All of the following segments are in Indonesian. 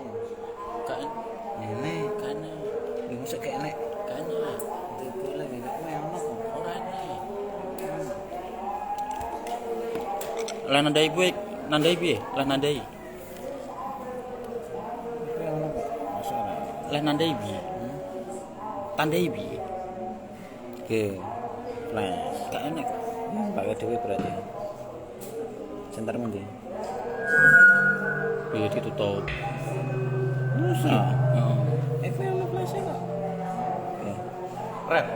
sih. Kan Nenek, kan ya masa kayak nek. kan Itu lagi nek ono kok. ora nih. Lah nandai gue nandai piye? Lah nandai. Itu ono kok. Masa ora. Lah nandai piye? Tandai piye? Oke. Flash. Gak enak kok. Pakai dhewe berarti. Center ngendi? Piye ditutup. Masa? Heeh. Itu ono flash kok. Oke. Rep.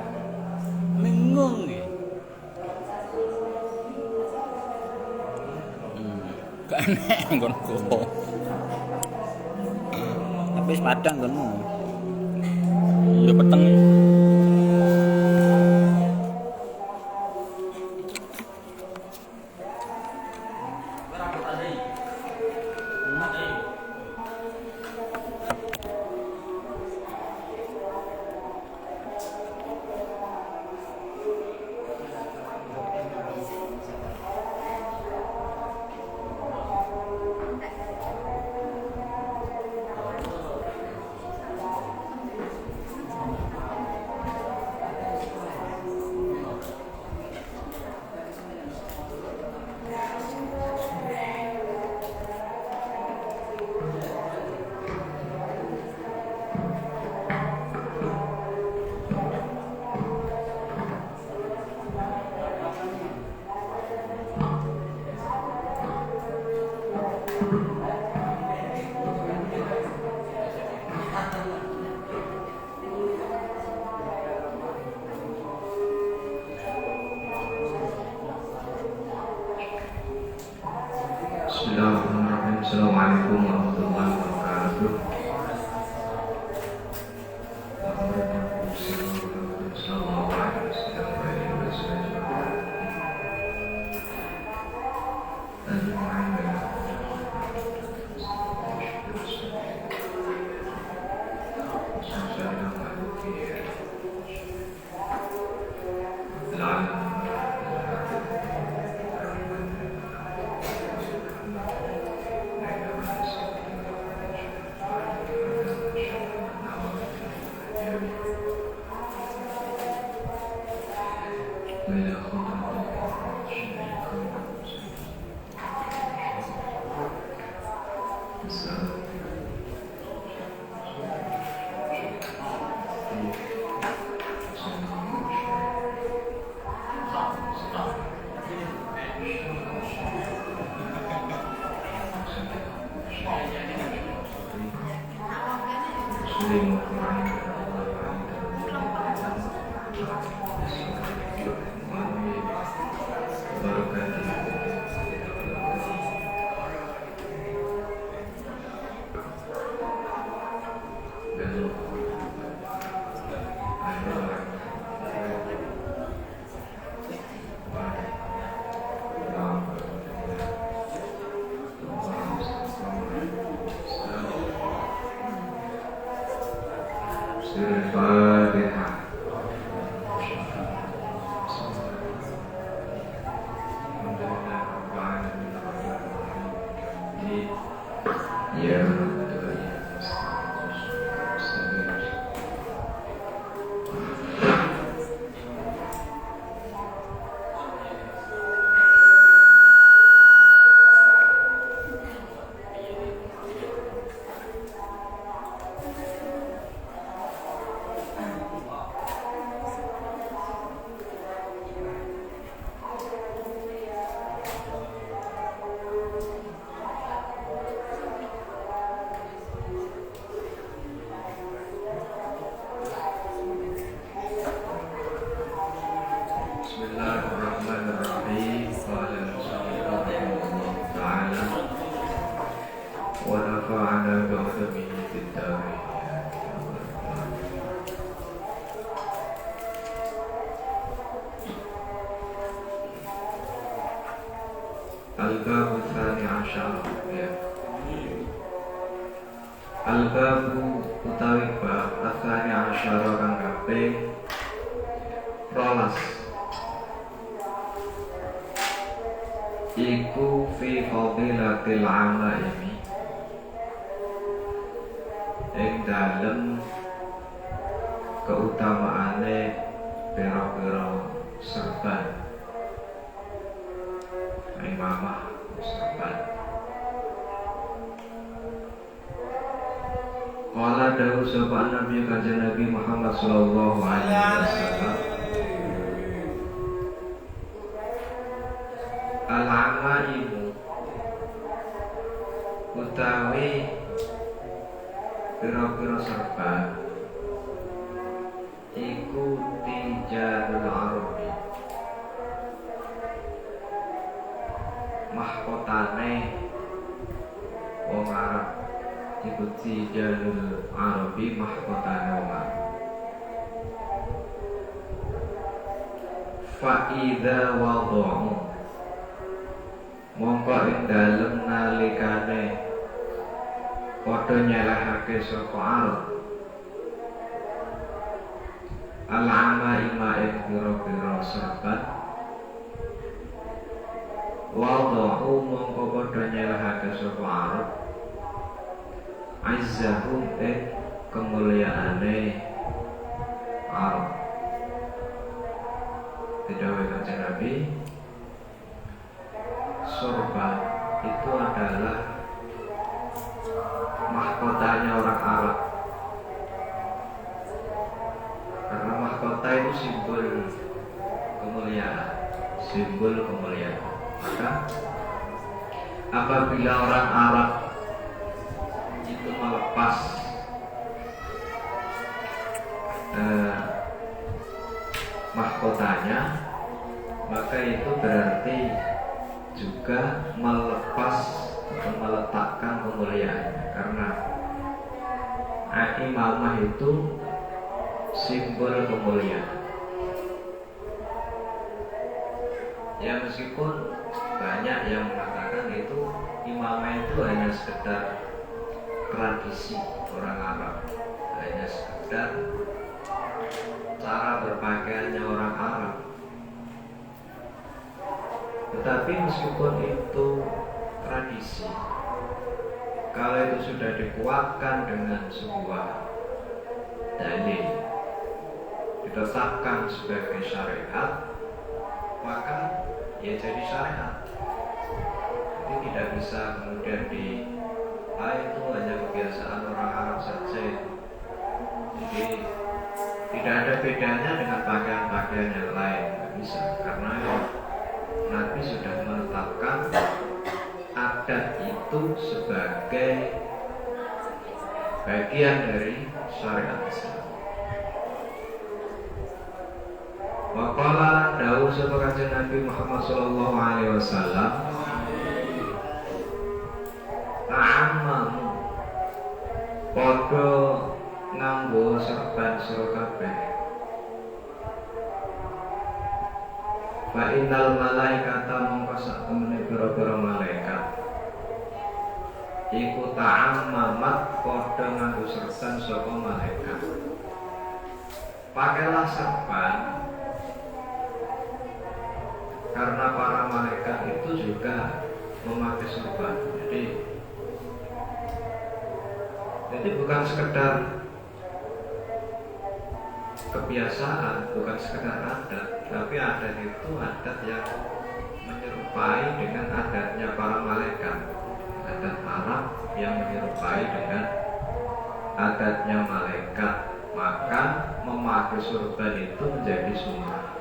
Bingung ya. Gak enak nggonku. Tapi wis padang konmu. Ya peteng. Bismillahirrahmanirrahim. Assalamualaikum warahmatullahi wabarakatuh. Al-Fatihah. Ya. Bismillahirrahmanirrahim. Qala Rasulullah sallallahu ta'ala wa nafa'ana bi'ulamihi fid darin. Al-Babu Tsani Asyar. Al-Babu utawi bab Tsani Asyar kang kaping 12 iku fi fadilatil amaimi ing dalem keutamaane pira-pira serban imamah serban. Qala dawu sapa Nabi kanjeng Nabi Muhammad sallallahu alaihi wasallam, al-amaimu utawi pira-pira serban iku tijarul arabi, mahkotane wong Arab. Iku tijarul arabi, mahkotane wong Arab. Fa idza wada'u, mongko ing dalem nalikane padha nyelehake saka Arab al-amaima ing pira-pira serban, wada'u mongko padha nyelehake saka Arab azzahum ing kemuliaane Arab. Didhawuhi kanjeng Nabi, sorban itu adalah mahkotanya orang Arab, karena mahkota itu simbol kemuliaan, simbol kemuliaan. Maka apabila orang Arab itu melepas mahkotanya, maka itu berarti juga melepas atau meletakkan kemuliaannya, karena imamah itu simbol kemuliaan. Ya meskipun banyak yang mengatakan itu imamah itu hanya sekedar tradisi orang Arab, hanya sekedar cara berpakaiannya orang Arab. Tetapi meskipun itu tradisi, kalau itu sudah dikuatkan dengan sebuah dalil, ditetapkan sebagai syariat, maka ya jadi syariat. Jadi tidak bisa kemudian itu hanya kebiasaan orang Arab saja itu. Jadi tidak ada bedanya dengan pakaian-pakaian yang lain, tidak bisa, karena Nabi sudah menetapkan adat itu sebagai bagian dari syariat Islam. Waqala dawuh sapa kanjeng Nabi Muhammad sallallahu alaihi wasallam, ta'ammamu, padha nganggo serban sira kabeh. Fa innal malaikata mongko sak temene pira-pira malaikat iku ta'ammamat, padha nganggo serban saka malaikat. Pakailah serban karena para malaikat itu juga memakai serban. Jadi bukan sekedar kebiasaan, bukan sekedar adat, tapi adat itu adat yang menyerupai dengan adatnya para malaikat, adat Arab yang menyerupai dengan adatnya malaikat. Maka memakai surban itu menjadi sunnah,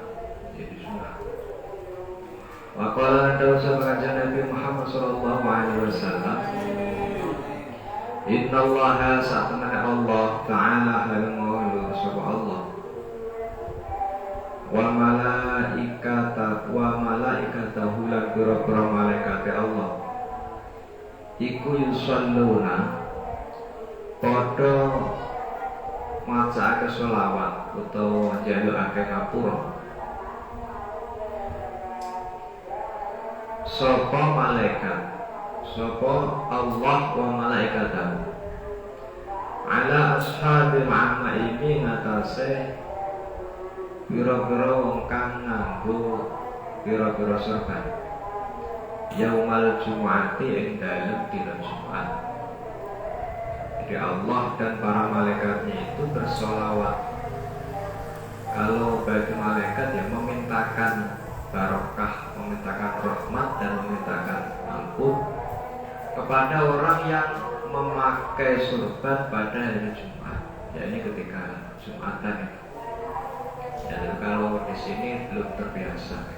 Waqala dawu sapa Nabi Muhammad sallallahu alaihi wasallam, innallaha sa'atana Allah ta'ala hal maulu sapa Allah wa malaikatahu lan pira-pira malaikate Allah iku yusalluna, padha macake selawat utawa njalukake ngapura sapa malaikat, sapa Allah wa malaikatahu ala ashabil amaimi, ngatasé pira-pira wong kang nganggo pira-pira serban yaumal jumu'ati ing dalem dina Jumat. Jadi Allah dan para malaikatnya itu bersolawat. Kalau bagi malaikat ya memintakan barokah, memintakan rahmat dan memintakan ampun kepada orang yang memakai surban pada hari Jumat. Ya ini ketika Jumatan itu. Ya kalau di sini belum terbiasa.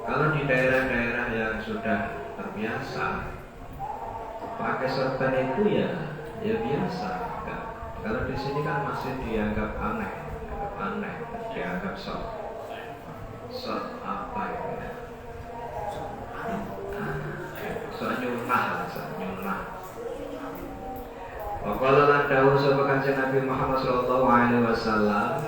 Kalau di daerah-daerah yang sudah terbiasa pakai sorban itu ya biasa. Enggak. Kalau di sini kan masih dianggap aneh, dianggap sok apa ya? Sok nyunah. Wakala lan dawuh sapa Kanjeng Nabi Muhammad sallallahu alaihi wasallam,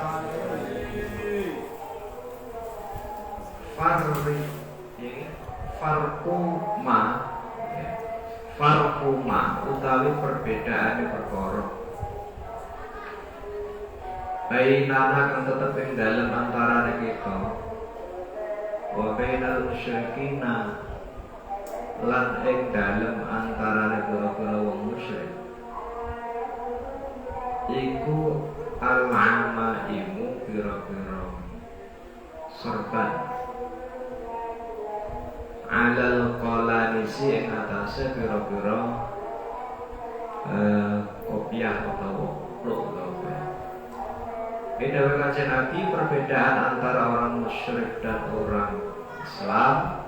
farquma utawi perbedaan perkara bainana kang tetep ing dalem antarané kita wa bainal musyrikina lan ing dalem antarané pira-pira wong musyrik iku al-amaimu pira-pira sorban alal qalanisi ing atase pira-pira kopiah utawa pluk utawa. Beda Kanjeng Nabi, perbedaan antara orang musyrik dan orang Islam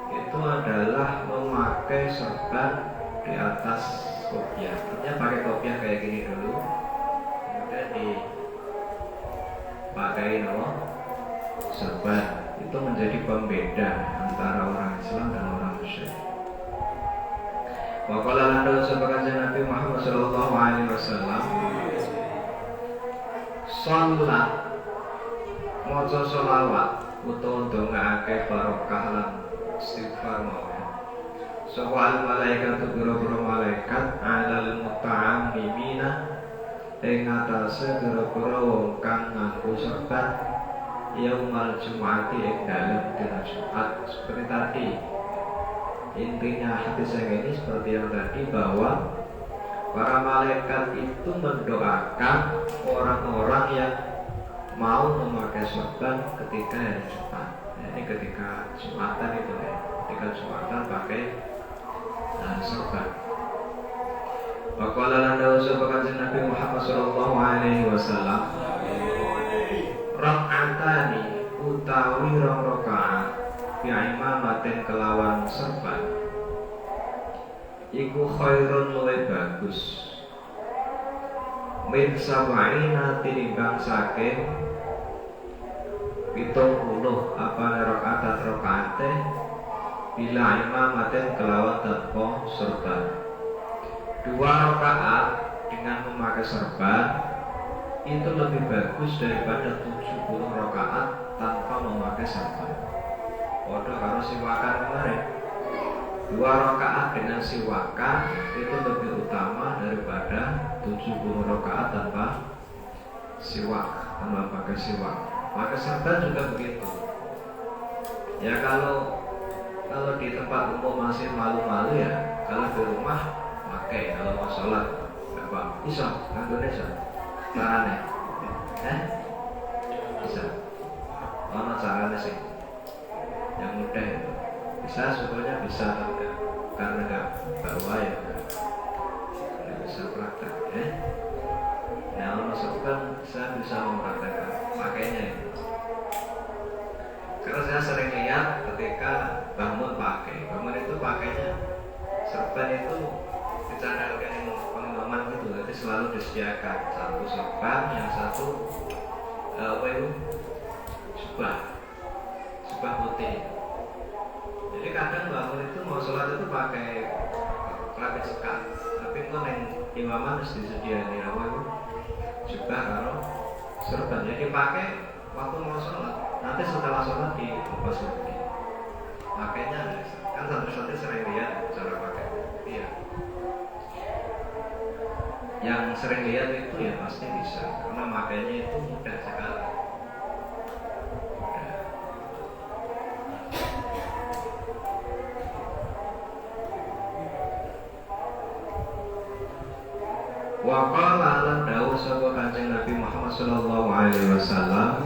itu adalah memakai sorban di atas kopiah. Artinya pakai kopiah kayak gini dulu, kemudian dipakai sorban. Itu menjadi pembeda antara orang Islam dan orang musyrik. Wa qala lan dawuh sapa Kanjeng Nabi Muhammad sallallahu alaihi wasallam, sholat maca sholawat utawa ndongaake barokah lan istighfar mawon. Sapa al malaikat pira-pira malaikat alal muta'ammimina ing atase pira-pira wong kang nganggo sorban yaumal Jum'ati ing dalem dina Jumat. Seperti tadi, intinya hadis yang ini seperti yang tadi, bahwa para malaikat itu mendoakan orang-orang yang mau memakai sorban ketika hari Jumat. Ini ketika Jumatan itu ya, ketika Jumatan pakai sorban. Waqala lan dawuh sapa Kanjeng Nabi Muhammad sallallahu alaihi wasallam, rak'atani utawi rong rakaat bi imamatin kelawan sorban iku khairun luwih bagus min sab'ina tinimbang saking 70 apa rakaate bila imamatin kelawan tanpa sorban. 2 rakaat dengan memakai sorban itu lebih bagus daripada 70 rakaat tanpa memakai sorban. Padha karo siwakan kemarin, 2 rakaat dengan siwakan itu lebih utama daripada 70 rakaat tanpa siwak, tanpa pakai siwak. Pakai sorban juga begitu. Ya kalau di tempat umum masih malu-malu ya, kalau di rumah pakai, kalau mau sholat nggak apa, bisa, nggak bisa. Carane, bisa. Mana carane sih? Yang mudah itu. Bisa, sebetulnya bisa, tapi karena nggak bawa ya, nggak bisa praktek. Nah, masukkan saya bisa mempraktekkan pakainya itu. Karena saya sering lihat ketika bangun itu pakainya sorban itu dicanangkan pengimaman gitu, jadi selalu disediakan satu sorban, yang satu jubah putih. Jadi kadang bangun itu mau sholat itu pakai kelambi sekat, tapi kok yang imaman harus disediakan jubah kalau sorban. Jadi pakai waktu mau sholat, nanti setelah sholat dilepas lagi. Pakainya kan santri-santri sering lihat cara pakai. Iya. Yang sering lihat itu ya pasti bisa, karena makainya itu mudah sekali. Wa qala lan dawuh sapa Kanjeng Nabi Muhammad sallallahu alaihi wasallam,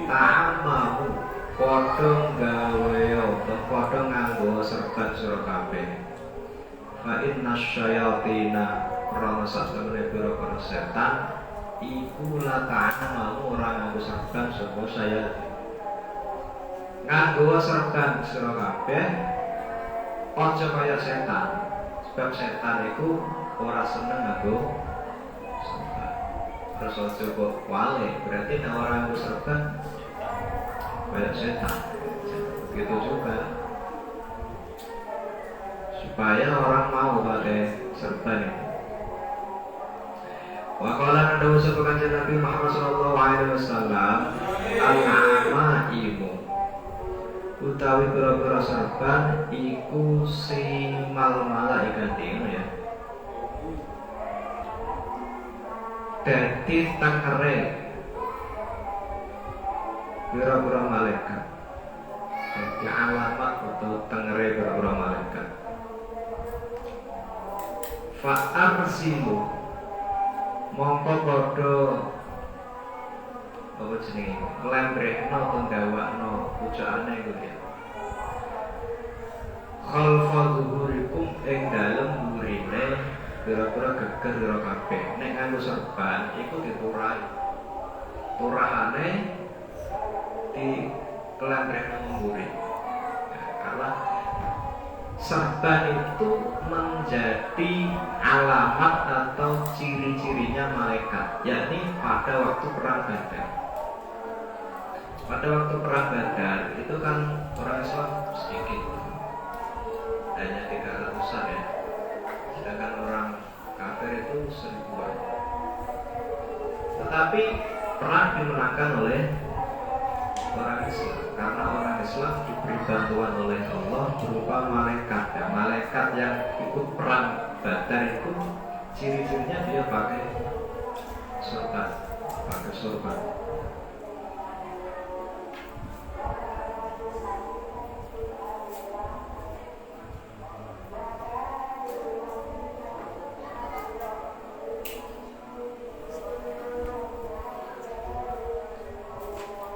ta'amamu padha gawe apa padha nganggo serban sira kabeh. Fa inna syayatina krana satemene pira-pira setan iku la ta'amamu ora nganggo serban sapa saya. Nganggo serban sira kabeh aja kaya setan. Sebab setan iku ora seneng nganggo serban. Terus aja kok wale, berarti nek ora nganggo serban kayak setan. Begitu juga supaya orang mau pakai serban itu. Wa qala nadawu sapa Kanjeng Nabi Muhammad sallallahu alaihi wasallam, al-amaimu utawi pira-pira serban iku simal malaikat ya. Dadi tangkere pira-pira malaikat. Dadi alamat atau tangkere pira-pira malaikat. Fa arsilu mongko padha apa jenenge nglembrekno utawa ndawakno pucukane iku ya. Khalfa zuhurikum ing dalem burine pira-pira geger sira kabeh. Nek nganggo serban iku diturahi. Turahane di kelembrekno mburi. Karena serban itu menjadi alamat atau ciri-cirinya malaikat, yakni pada waktu perang Badar. Pada waktu perang Badar itu kan orang Islam sedikit, hanya 300-an ya, sedangkan orang kafir itu 1000-an. Tetapi perang dimenangkan oleh orang Islam karena orang Islam diberi bantuan oleh Allah berupa malaikat. Ya, malaikat yang ikut perang Badar itu ciri-cirinya dia pakai sorban, pakai sorban.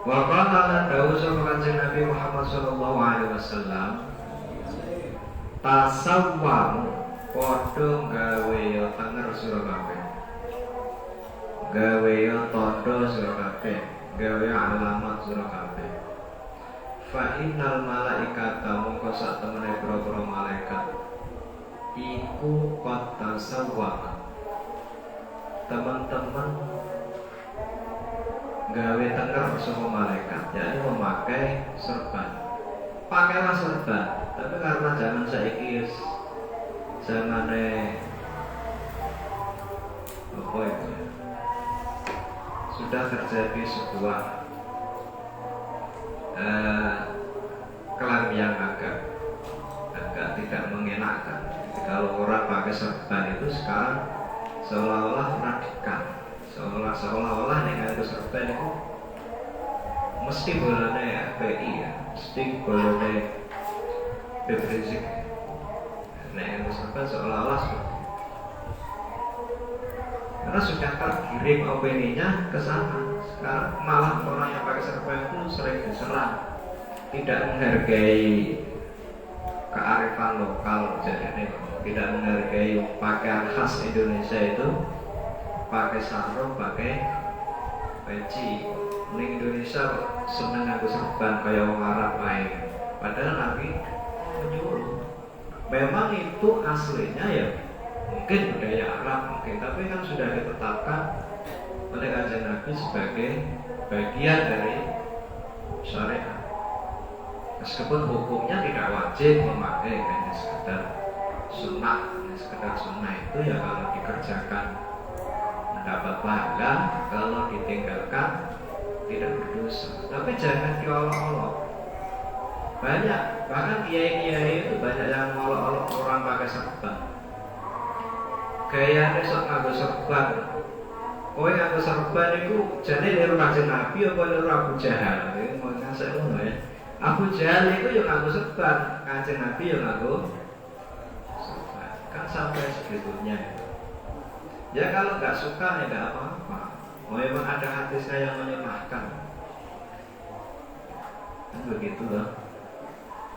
Wa qala dawuh sapa Kanjeng Nabi Muhammad sallallahu alaihi wasallam, tasawwamu padha gawe ya tenger sira kabeh, gawe ya tandha sira kabeh, gawe alamat sira kabeh. Fa innal malaikata mongko sak temene pira-pira malaikat iku qad tasawwa. Teman-teman gawe tenger bersama malaikat, yakni memakai serban. Pakailah serban, tapi karena zaman saiki zamane apa itu ya, sudah terjadi sebuah kelam yang agak tidak mengenakan. Kalau orang pakai serban itu sekarang seolah-olah radikal. Seolah-olah dengan itu serban itu mesti bolone FPI ya, mesti bolone Habib Rizik. Nah, itu serban seolah-olah seperti itu. Karena sudah terkirim opininya ke sana. Sekarang malah orang yang pakai serban itu sering diserang, tidak menghargai kearifan lokal, jadi tidak menghargai pakaian khas Indonesia itu. Pakai sarung, pakai peci. Di Indonesia seneng nganggo serban kayak orang Arab lain. Padahal Nabi menyuruh. Memang itu aslinya ya mungkin budaya Arab mungkin, tapi kan sudah ditetapkan oleh Kanjeng Nabi sebagai bagian dari syariat. Meskipun hukumnya tidak wajib memakai, hanya sekedar sunnah, itu ya kalau dikerjakan dapat pahala, kalau ditinggalkan tidak berdosa. Tapi jangan diolok-olok. Banyak, bahkan kiai-kiai itu banyak yang ngolok-olok orang pakai serban. Gaya besok nganggo serban. Kowe nganggo serban itu jane niru Kanjeng Nabi apa niru Abu Jahal? Iki mau ngasih ngono ya. Abu Jahal itu yo nganggo serban, Kanjeng Nabi yo nganggo serban. Kan sampai segitunya. Ya kalau nggak suka ya nggak apa-apa. Oh memang ada hadisnya yang menyemahkan. Kan begitu loh.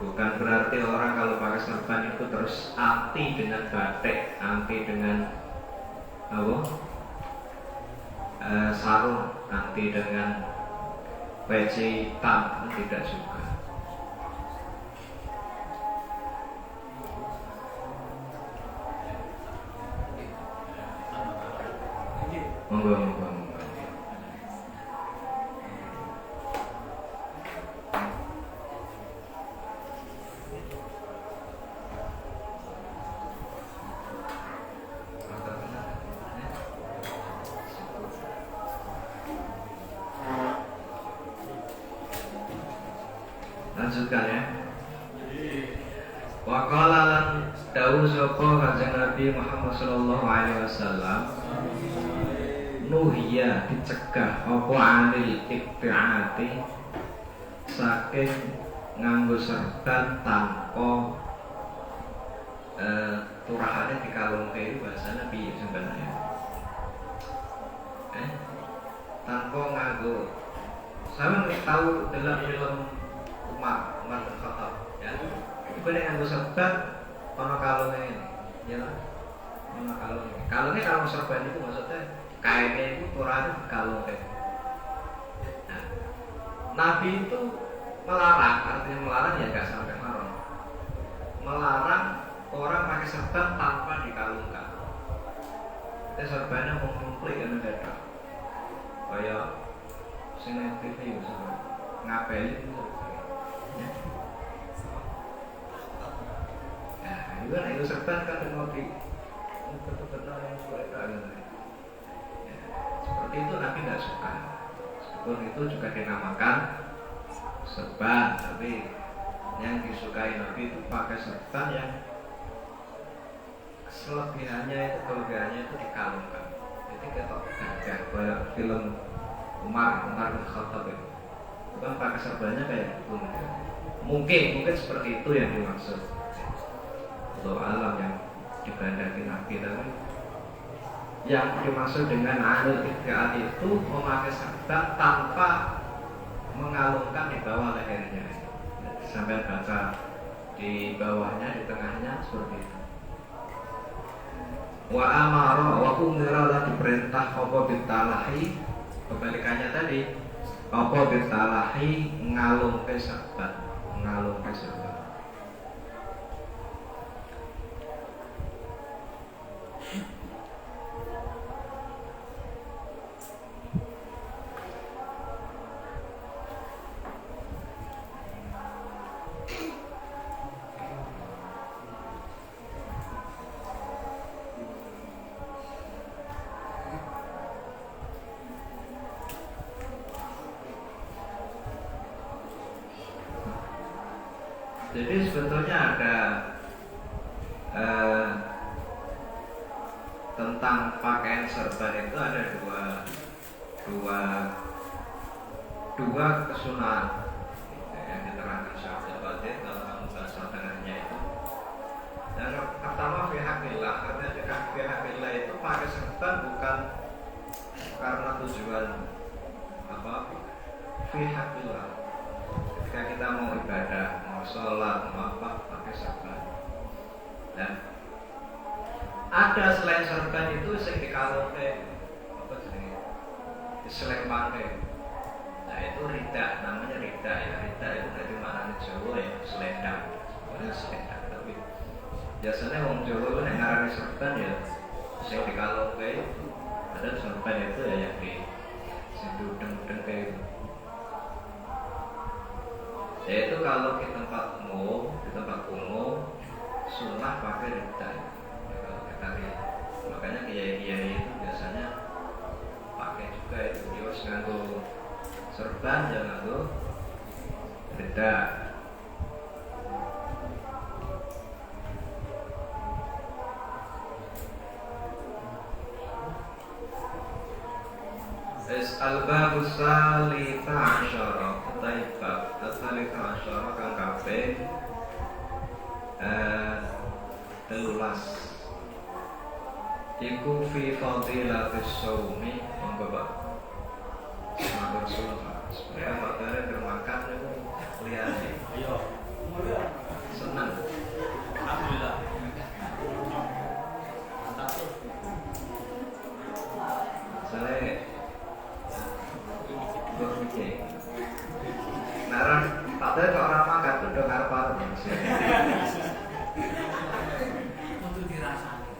Bukan berarti orang kalau pakai serban itu terus anti dengan batik, anti dengan apa? Sarung, anti dengan peci hitam, tidak juga. Monggo, monggo, monggo. Lanjutkan ya. Wa qala lan dawu sapa Kanjeng Nabi Muhammad sallallahu alaihi wasallam, nuhiya dicegah apa anil ibtiati saking nganggo serban tanpa turahane dikalungke itu bahasanya piye sebenarnya? Tanpa nganggo, saya tahu dalam film Umar bin Khattab ya, itu dia nganggo serban ono kalungnya ini, ya lah, ono kalungnya. Kalungnya kalau serban itu maksudnya kainnya itu turahane dikalungke. Nah, Nabi itu melarang, artinya melarang ya gak sampai haram. Melarang orang pakai serban tanpa dikalungkan. Itu serbannya mau komplit kan mendadak. Kayak sinetron TV misalnya ngapelin itu. Nah, itu kan itu serban kan ngopi. Betul-betul yang sulit banget. Seperti itu Nabi tidak suka. Meskipun itu juga dinamakan serban, tapi yang disukai Nabi itu pakai serban yang kelebihannya itu dikalungkan. Jadi ketok gajah kayak film Umar bin Khattab itu kan pakai serbannya kayak gitu. Mungkin seperti itu yang dimaksud. Allah alam yang dibandaki Nabi, tapi yang dimaksud dengan anil ibtiat itu memakai serban tanpa mengalungkan di bawah lehernya. Sampai baca di bawahnya, di tengahnya seperti itu. Wa amara wa umira la diperintah apa bitalahi, kebalikannya tadi apa bitalahi ngalungke serban, ngalungke serban. Jadi sebetulnya ada tentang pakaian serban itu ada dua kesunahan yang diterangkan Syekh Abdul dalam bahasa tengahnya itu. Yang pertama fihakillah, artinya fihakillah itu pakai serban bukan karena tujuan apa, fihakillah. Ketika kita mau ibadah, mau sholat, mau apa, pakai serban. Dan ada selain serban itu sing dikalungke apa jenenge? Diselempangke. Nah itu rida, namanya rida ya. Rida itu dari maknanya Jawa ya, selendang. Bukan selendang, tapi biasanya wong Jawa itu nek ngarani serban ya sing dikalungke itu. Ada serban itu ya yang di sing udeng-udeng kayak itu. Yaitu kalau di tempat umum sunnah pakai rida. Kalau kita lihat, makanya kiai-kiai itu biasanya pakai juga itu. Dia nganggo serban, jangan nganggo rida. Al-babus salita asyara taibab salita asyara kang kabeh 13 iku fi fadilatis shaumi monggo Pak. Matur suwun Pak. Supaya materi bermakan niku liyane. Ayo. Senang. Alhamdulillah. Saya berpikir narang padahal kalau orang makan itu udah ngarep-ngarep untuk dirasani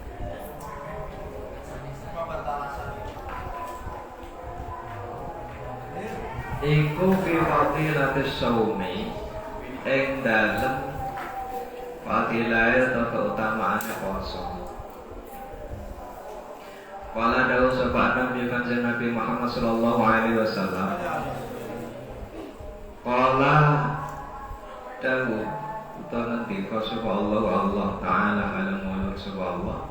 iku fi fadilatis shaumi ing dalem fadilah atau keutamaannya puasa. Wala dawu sapa Nabi kanjeng Nabi Muhammad sallallahu alaihi wasallam. Qala dawu utawa ngendika sapa Allah taala alam muluk sapa Allah.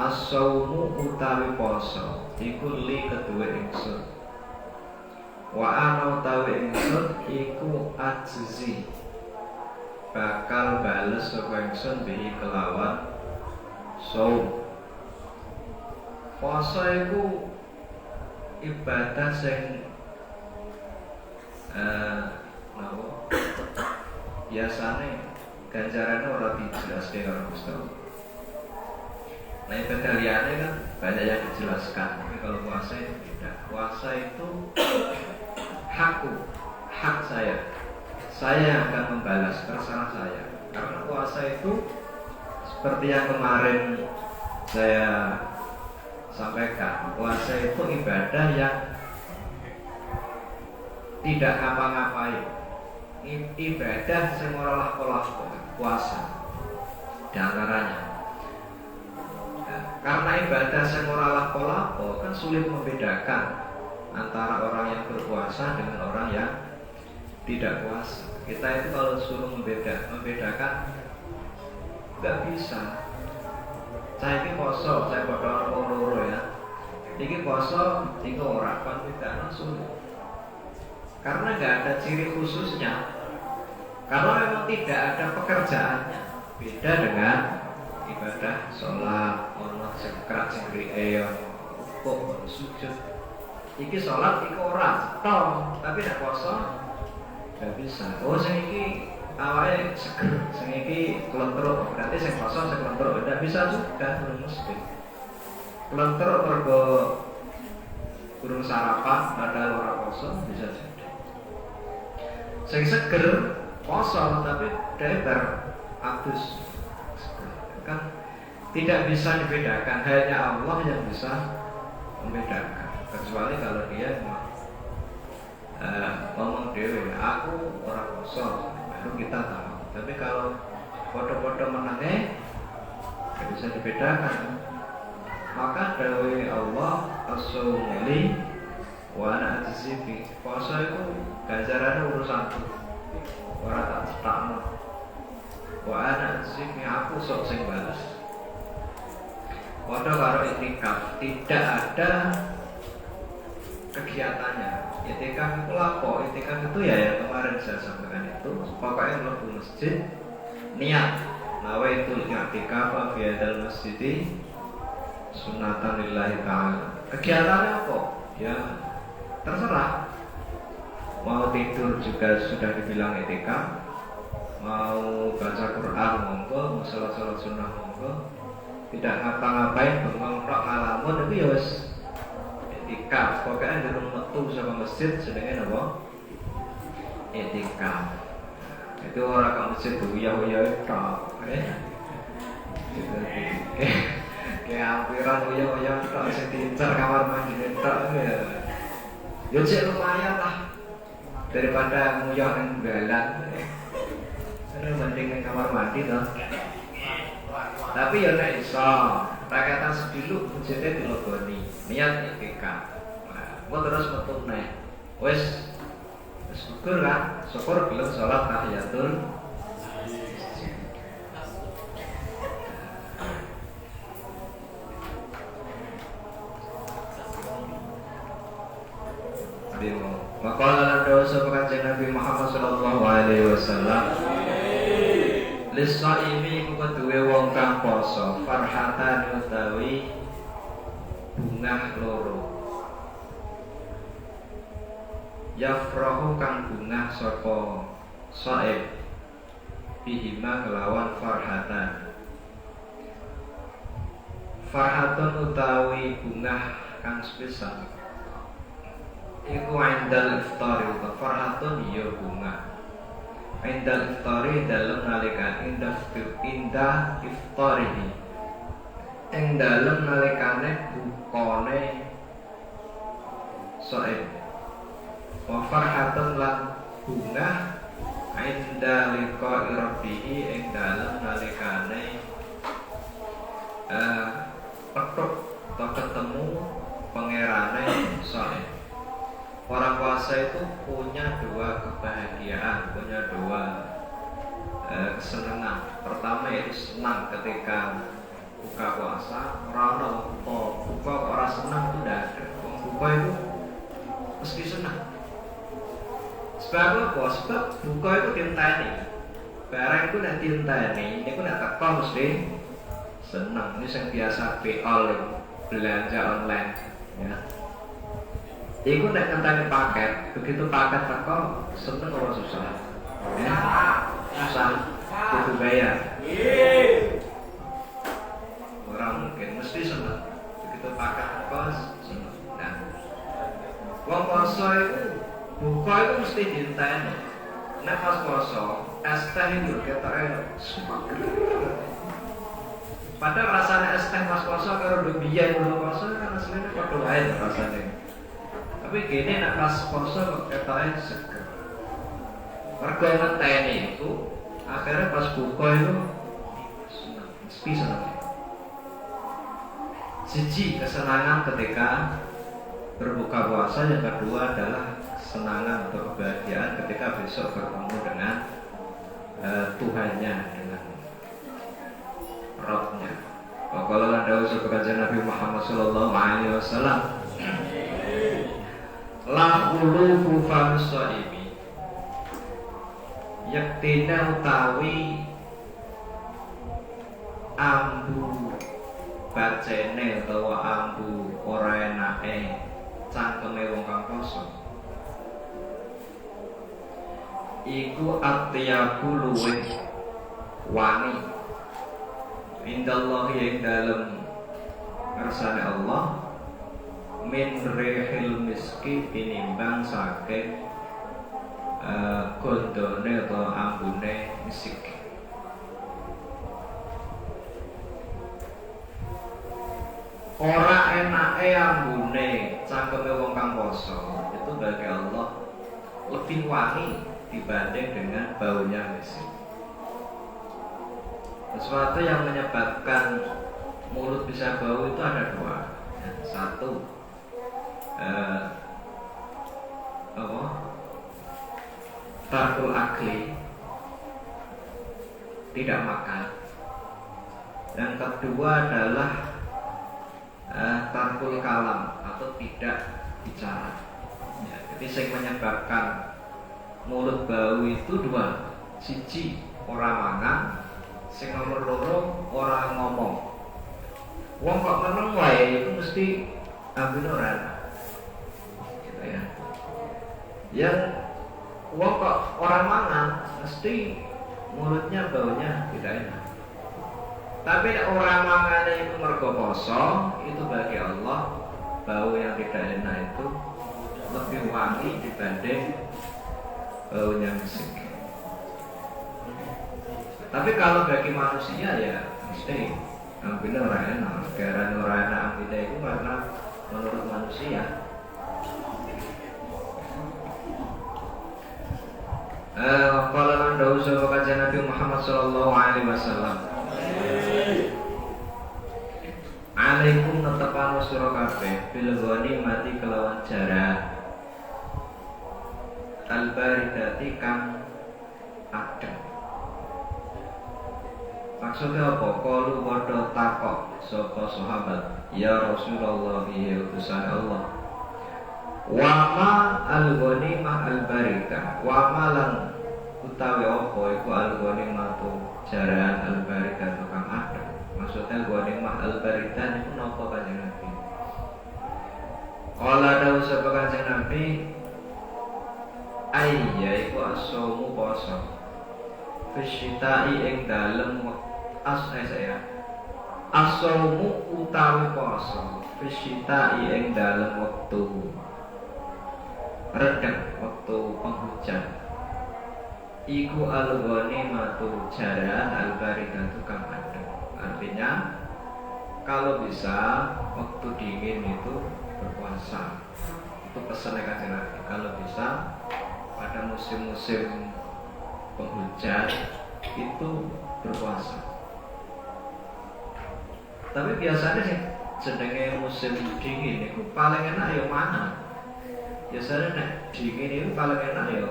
As-saumu utawi poso iku li kedue ingsun. Wa ana utawi ingsun iku ajzi. Bakal bales sapa ingsun bi kelawan saum. Puasa itu ibadah sing biasane ganjarannya ora dijelaske karo Gusti Allah. Nah ibadah liyane kan banyak yang dijelaskan. Tapi kalau puasa itu tidak. Puasa itu hak saya. Saya akan membalas terserah saya. Karena puasa itu seperti yang kemarin saya sampaikan, puasa itu ibadah yang tidak ngapa-ngapain, ibadah yang olah-olah puasa diantaranya. Karena ibadah yang olah-olah kan sulit membedakan antara orang yang berpuasa dengan orang yang tidak puasa. Kita itu kalau suruh membedakan nggak bisa. Saya ini poso, saya bodoh loro ya. Ini poso, ini orang kan tidak langsung. Karena nggak ada ciri khususnya. Karena memang tidak ada pekerjaannya. Beda dengan ibadah sholat, Allah sekrat sendiri, kok sujud. Iki sholat, iki orang, toh, tapi tidak poso, nggak bisa. Oh, saya ini awalnya seger, sing iki kelentruk, berarti sing poso sing kelentruk, ndak bisa juga belum mesti. Kelentruk mergo kurang sarapan padahal ora poso bisa jadi. Sing seger poso tapi deber abus. Kan tidak bisa dibedakan, hanya Allah yang bisa membedakan. Kecuali kalau dia ngomong dewe, aku orang poso. Baru kita tahu. Tapi kalau foto-foto menengah tidak bisa dibedakan. Maka dari Allah as-sawmuli wa ana ajzibi. Puasa itu ganjarannya urusanku. Orang tak cetakno. Wa ana ajzibi, aku sok sing balas. Foto karo itikaf tidak ada kegiatannya. Itikaf itu lapo, itikaf itu ya yang kemarin saya sampaikan itu. Pokoknya mlebu masjid niat nawaitul i'tikaf fi hadzal masjid sunatan lillahi ta'ala. Kegiatannya apa? Ya terserah. Mau tidur juga sudah dibilang itikaf. Mau baca Quran monggo, mau salat sunnah monggo. Tidak ngapa-ngapain bengong tok ngalamun itu ya wis itikaf. Pokoknya di rumah metu sama masjid sedangnya apa? Itikaf. Itu orang ke masjid uyah-uyah tok, kayak hampiran uyah-uyah tok, sing diincar kamar mandi tok ya. Ya sih lumayan lah daripada nguyah nang dalan. Karena mending nang kamar mandi toh. Tapi ya nek iso rakatan sediluk masjidnya dileboni niat itikaf. Nah, gua terus metu nek wis syukur kan, syukur belum sholat tahiyatul. Maka dalam doa sepakat Nabi Muhammad sallallahu alaihi wasallam Lis-shaimi iku keduwe wong kang poso farhatan utawi bungah loro. Yafrahu kang bungah sapa shaib bihima kelawan farhatan. Farhatun utawi bungah kang sepisan iku indal iftari utawa farhatun ya bungah indal iftari dalam nalikan indah iftarihi ing dalam nalikane bukane shaib. Wa farhatun lan bungah inda liqa'i rabbihi ing dalam nalikane petuk atau ketemu pangerane shaib. Orang puasa itu punya dua kebahagiaan, punya dua kesenangan. Pertama yaitu senang ketika buka puasa. Orang buka orang senang itu tidak ada. Buka itu mesti senang. Sebab apa? Sebab buka itu dintani. Barang itu nanti dintani. Ini pun tidak teko mesti senang. Ini yang biasa belanja online. Ya. Iku nek ngenteni paket, begitu paket teko seneng ora susah. Ya. Susah kudu bayar. Orang mungkin mesti seneng. Begitu paket teko seneng. Nah. Wong poso itu buka itu mesti dinteni. Nek pas poso, es teh itu ketoke semak. Padahal rasanya es teh pas poso karo biyen belum poso kan asline padha wae rasane. Tapi gini nak pas poso kok ketoknya seger. Mergo ngenteni itu akhirnya pas buka itu senang. Siji kesenangan ketika berbuka puasa, yang kedua adalah kesenangan atau kebahagiaan ketika besok bertemu dengan Tuhannya, dengan Rabbnya. Kalau ada usul kajian Nabi Muhammad SAW, la ulufu famsaimi yaktina utawi ambu bacene utawa ambu ora enake cangkeme wong kang poso iku atyabu luweh wani indallahi ing dalem ngersane Allah min rihil miski tinimbang saking gondone atau ambune misik. Ora enake ambune cangkeme wong kang poso itu bagi Allah lebih wangi dibanding dengan baunya misik. Sesuatu yang menyebabkan mulut bisa bau itu ada dua. Satu, tarkul akli, tidak makan. Yang kedua adalah tarkul kalam atau tidak bicara. Ya, jadi yang menyebabkan mulut bau itu dua. Siji orang mangan, sing nomor loro orang ngomong. Wong kok meneng wae itu mesti ambune ora enak. Gitu ya. Yang wong kok orang mangan mesti mulutnya baunya tidak enak. Tapi orang mangan itu mergo poso, itu bagi Allah bau yang tidak enak itu lebih wangi dibanding baunya misik. Tapi kalau bagi manusia ya mesti ambine ora enak. Karena ora enak ambine itu karena menurut manusia. Qala lan dawuh sapa kanjeng Nabi Muhammad sallallahu alaihi wasallam. Alaikum netepano sira kabeh bil ghanimati kelawan jarah. Al-baridati kang adem. Maksudnya apa? Qalu padha takok sapa sahabat, ya Rasulullah ya utusan Allah. Wa ma al-ghanimah al-baridah. Wa ma lan utawi apa iku al-ghanimah tu jaraan al-baridah tukang adem. Maksudnya gua nikmat al-baridah itu nopo kanjeng Nabi. Kala dawuh sapa kanjeng Nabi, ayya iku asomu poso. Fisyita'i ing dalem asomu utawi poso. Fisyita'i ing dalem wektu redeg, waktu penghujan. Iku al-ghanimatu jaraan al-baridah tukang adem. Artinya kalau bisa waktu dingin itu berpuasa. Itu pesannya kanjeng Nabi. Kalau bisa pada musim-musim penghujan itu berpuasa. Tapi biasanya sih sedangnya musim dingin itu paling enak ya mangan. Biasanya nek dingin itu paling enak ya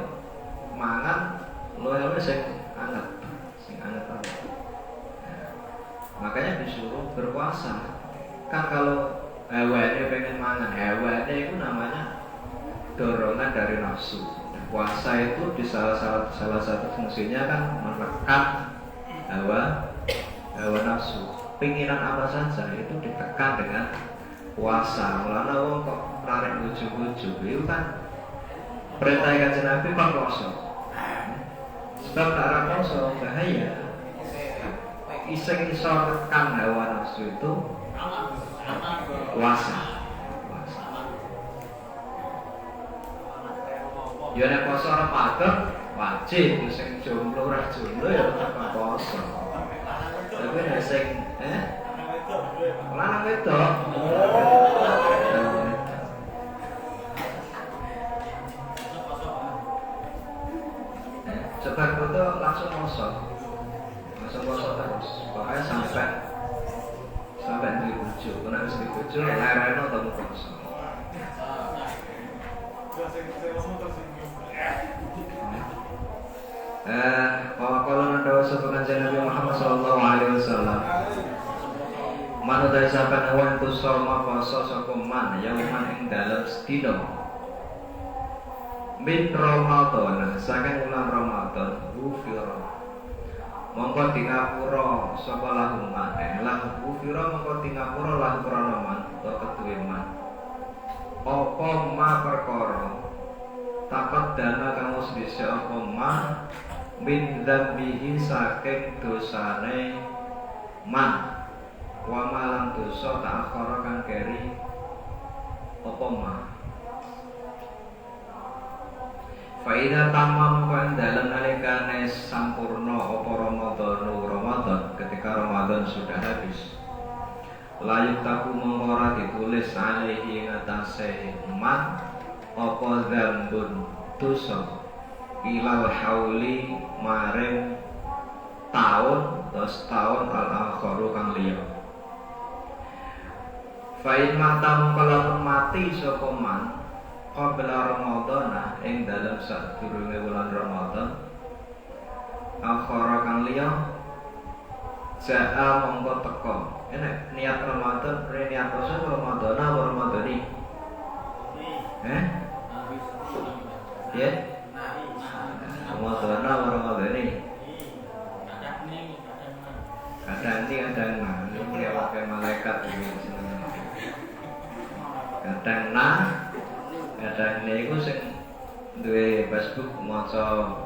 mangan luwe-luwe sing anget, anget. Nah, makanya disuruh berpuasa. Kan kalau hewannya pengen mangan, hewannya itu namanya dorongan dari nafsu. Puasa itu di salah satu fungsinya kan menekan hawa nafsu. Pinginan apa saja itu ditekan dengan puasa. Mulane wong kok narik ujug-ujug itu kan perintah kanjeng Nabi kan puasa. Sebab tak ra puasa bahaya. Iseng iso tekan hawa nafsu itu puasa. Ya nek poso ora padha wajib sing jomblo ora jomblo ya ora poso. Tapi nek sing lanang wedok. Coba foto langsung poso. Langsung poso terus. Pokoknya sampai di ujung. Nek wis di ujung lereno temu poso. Kalau nanda wasapa kanjeng Nabi Muhammad sallallahu alaihi wasallam. Manut dari sahabat awan tu soma poso sapa man yauman ing dalem sedina. Min Ramadan saking wulan Ramadan ghufira. Mongko di ngapura sapa lahu man. Lahu ghufira mongko di ngapura lahu krana man to keduwe man. Apa ma perkara takut dana kamu sebisa apa ma min dzambihi saking dosane man wa malang dosa tak akhara kang keri apa ma faida tamam kan dalam nalikane sampurna apa Ramadan ketika Ramadan sudah habis layuk taku mengora ditulis alaihi ngatase man apa dzambun dosa ilal hauli maring tahun terus tahun al-akharu kang liya fa'in mata mengkalamun mati sapa man qabla Ramadan ing dalam sadurunge wulan Ramadan akhara kang liya ja'a mongko teka enek niat Ramadan niat poso Ramadan apa Ramadani ya Ramadan apa Ramadani kadang ini pakai malaikat ini kadang ini itu sing duwe Facebook maca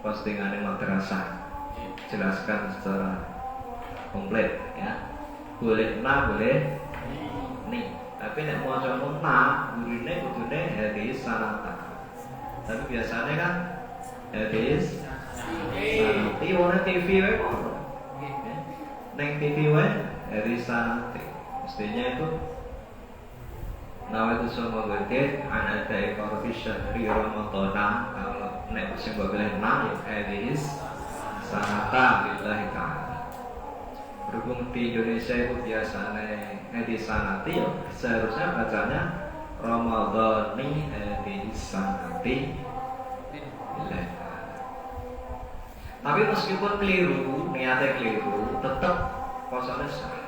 postingane madrasah jelaskan secara komplit ya boleh nih tapi nek maca gurine kudune hadis sanata tapi biasanya kan hadis sanati ora TV wae neng TV wae hadis sanati mestinya itu nama itu semua gede anak dari korupsi dari Ramadan kalau nek sing boleh ya hadis sanata lillahi ta'ala. Berhubung di Indonesia itu biasanya hadis sanati ya seharusnya bacanya Ramadhani hadis sanati lillahi ta'ala. Tapi meskipun keliru, niatnya keliru, tetap puasanya sah.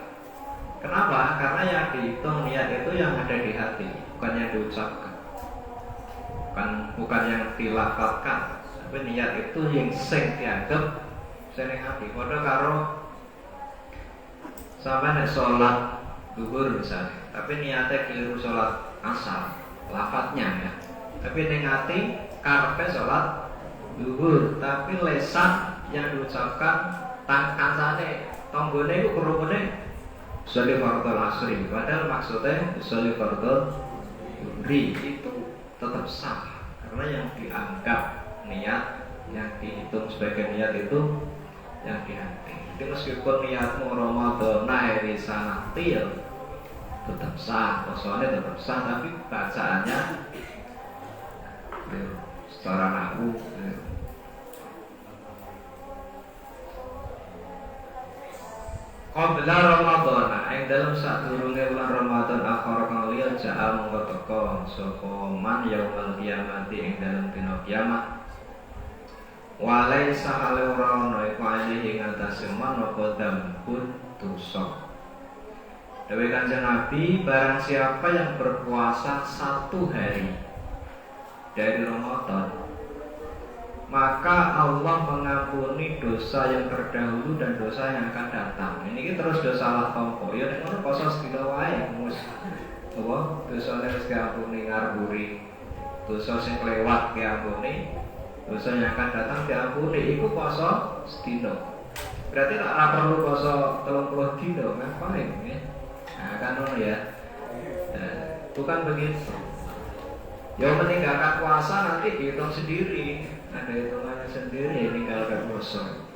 Kenapa? Karena yang dihitung niat itu yang ada di hati, bukan yang diucapkan, bukan yang dilafalkan. Tapi niat itu yang sing dianggap sing ning ati. Padha karo sampeyan nek salat zuhur misalnya, tapi niatnya keliru salat asar, lafadznya ya. Tapi ning ati karepe salat zuhur, tapi lesan yang diucapkan kancane tanggane iku kerumune sholli fardhu asri, padahal maksudnya sholli fardhu zuhri, itu tetap sah karena yang dianggap niat, yang dihitung sebagai niat itu yang di hati. Jadi meskipun niatmu Ramadan naik sanati ya tetap sah, soalnya tetap sah, tapi bacaannya secara nahwu qabla Ramadan, ing dalam sadurunge bulan Ramadan akhir kang liya ja'a mongko teka sapa man yaumul kiamati ing dalam dina kiamat. Walai sahale ora ana iku alihi ngatasi man apa dambun dosa. Dewe Kanjeng Nabi, barang siapa yang berpuasa 1 hari dari Ramadan, maka Allah mengampuni dosa yang terdahulu dan dosa yang akan datang. Ini terus dosa lah tompo. Ya nek ngono poso sedina wae mus. Apa? Dosane wis diampuni ngarburi. Dosa sing kelewat diampuni. Dosa yang akan datang diampuni. Iku poso sedina. Berarti tak ora perlu poso 30 dina ngapain ya? Nah, kan ngono ya. Bukan begitu. Yang meninggalkan puasa nanti dihitung sendiri, ada hitungannya sendiri, meninggalkan puasa.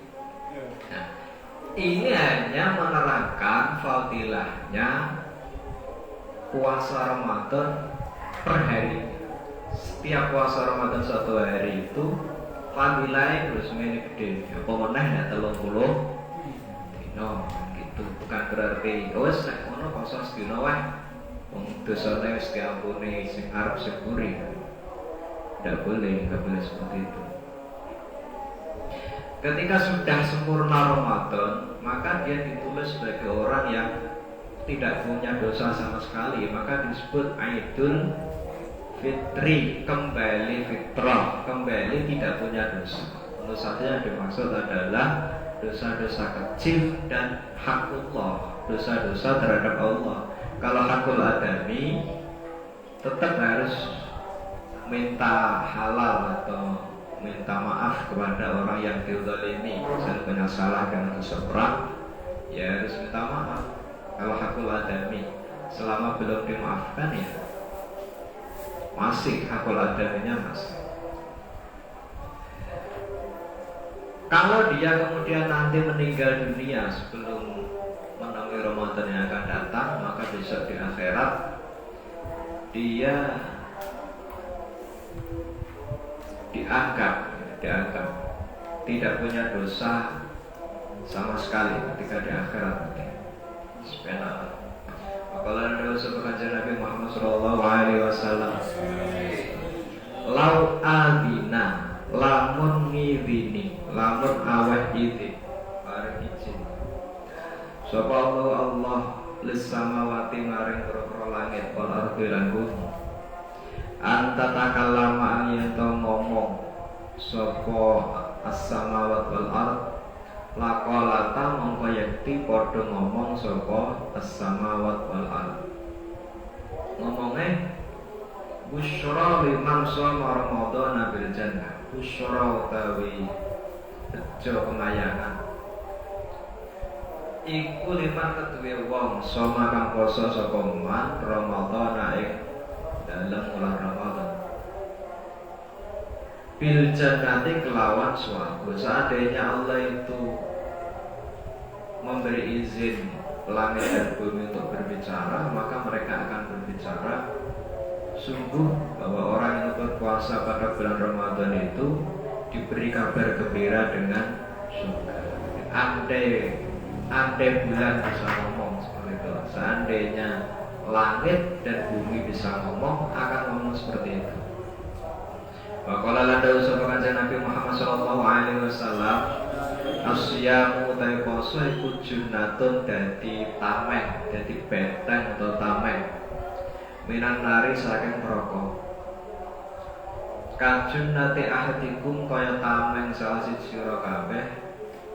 Nah, ini hanya menerangkan fadilahnya puasa Ramadan per hari. Setiap puasa Ramadan 1 hari itu fadilahnya terus gede. Apa meneh ya 30 dino gitu. Bukan berarti wes nek ngono puasa sedina wae wong dosane wis diampuni sing arep sepuri. Tidak boleh seperti itu. Ketika sudah sempurna Ramadan, maka dia ditulis sebagai orang yang tidak punya dosa sama sekali, maka disebut Aidul Fitri, kembali fitrah, kembali tidak punya dosa. Tentu saja yang dimaksud adalah dosa-dosa kecil dan hakullah, dosa-dosa terhadap Allah. Kalau hakul adami tetap harus minta halal atau minta maaf kepada orang yang dizalimi. Misalnya punya salah dengan seseorang, ya harus minta maaf. Kalau hakul adami selama belum dimaafkan ya masih hakul adaminya masih. Kalau dia kemudian nanti meninggal dunia sebelum menemui Ramadan yang akan datang, maka besok di akhirat dia dianggap tidak punya dosa sama sekali ketika di akhirat nanti. Subhanallah. Makalah ada usul Kanjeng Nabi Muhammad sallallahu alaihi wasallam. Lau adina, lamun ngidini, lamun aweh izin, bareng izin. Sapa Allah lissamawati maring pro langit wal ardi lan bumi. Anta takallama yen to ngomong sapa as-samawat wal ard laqalata mongko yakti padha ngomong sapa as-samawat wal ard. Ngomongnya busyra liman shoma Ramadan bil jannah. Busyra utawi bejo kemayangan iku liman keduwe wong shoma kang poso sapa man Ramadan ing dalam bulan Ramadan bil jannati kelawan swarga. Seandainya Allah itu memberi izin langit dan bumi untuk berbicara, maka mereka akan berbicara. Sungguh bahwa orang yang berpuasa pada bulan Ramadan itu diberi kabar gembira dengan surga. Andai bulan bisa ngomong seperti itu, seandainya langit dan bumi bisa ngomong, akan ngomong seperti itu. Waqala landa usaha Kanjeng Nabi Muhammad sallallahu alaihi wasallam, asyamu utai poso iku junnatun dadi tameng, dadi benteng atau tameng minan nari saking neraka. Kajunnati ahadikum kaya tameng salah siji sira kabeh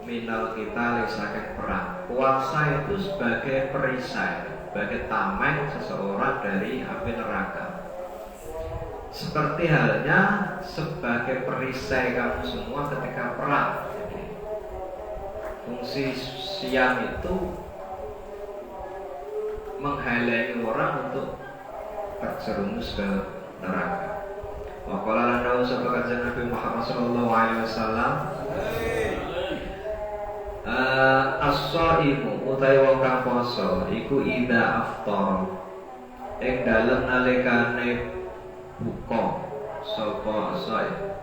minal kita saking perang. Puasa itu sebagai perisai, sebagai tameng seseorang dari api neraka. Seperti halnya sebagai perisai kamu semua ketika perang. Jadi, fungsi siam itu menghalangi orang untuk terjerumus ke neraka. Wa qala lana sabaqat Nabi Muhammad sallallahu alaihi wasallam as-shaimu utawi wong kang poso iku ida aftar ing dalem nalikane buka sapa shaim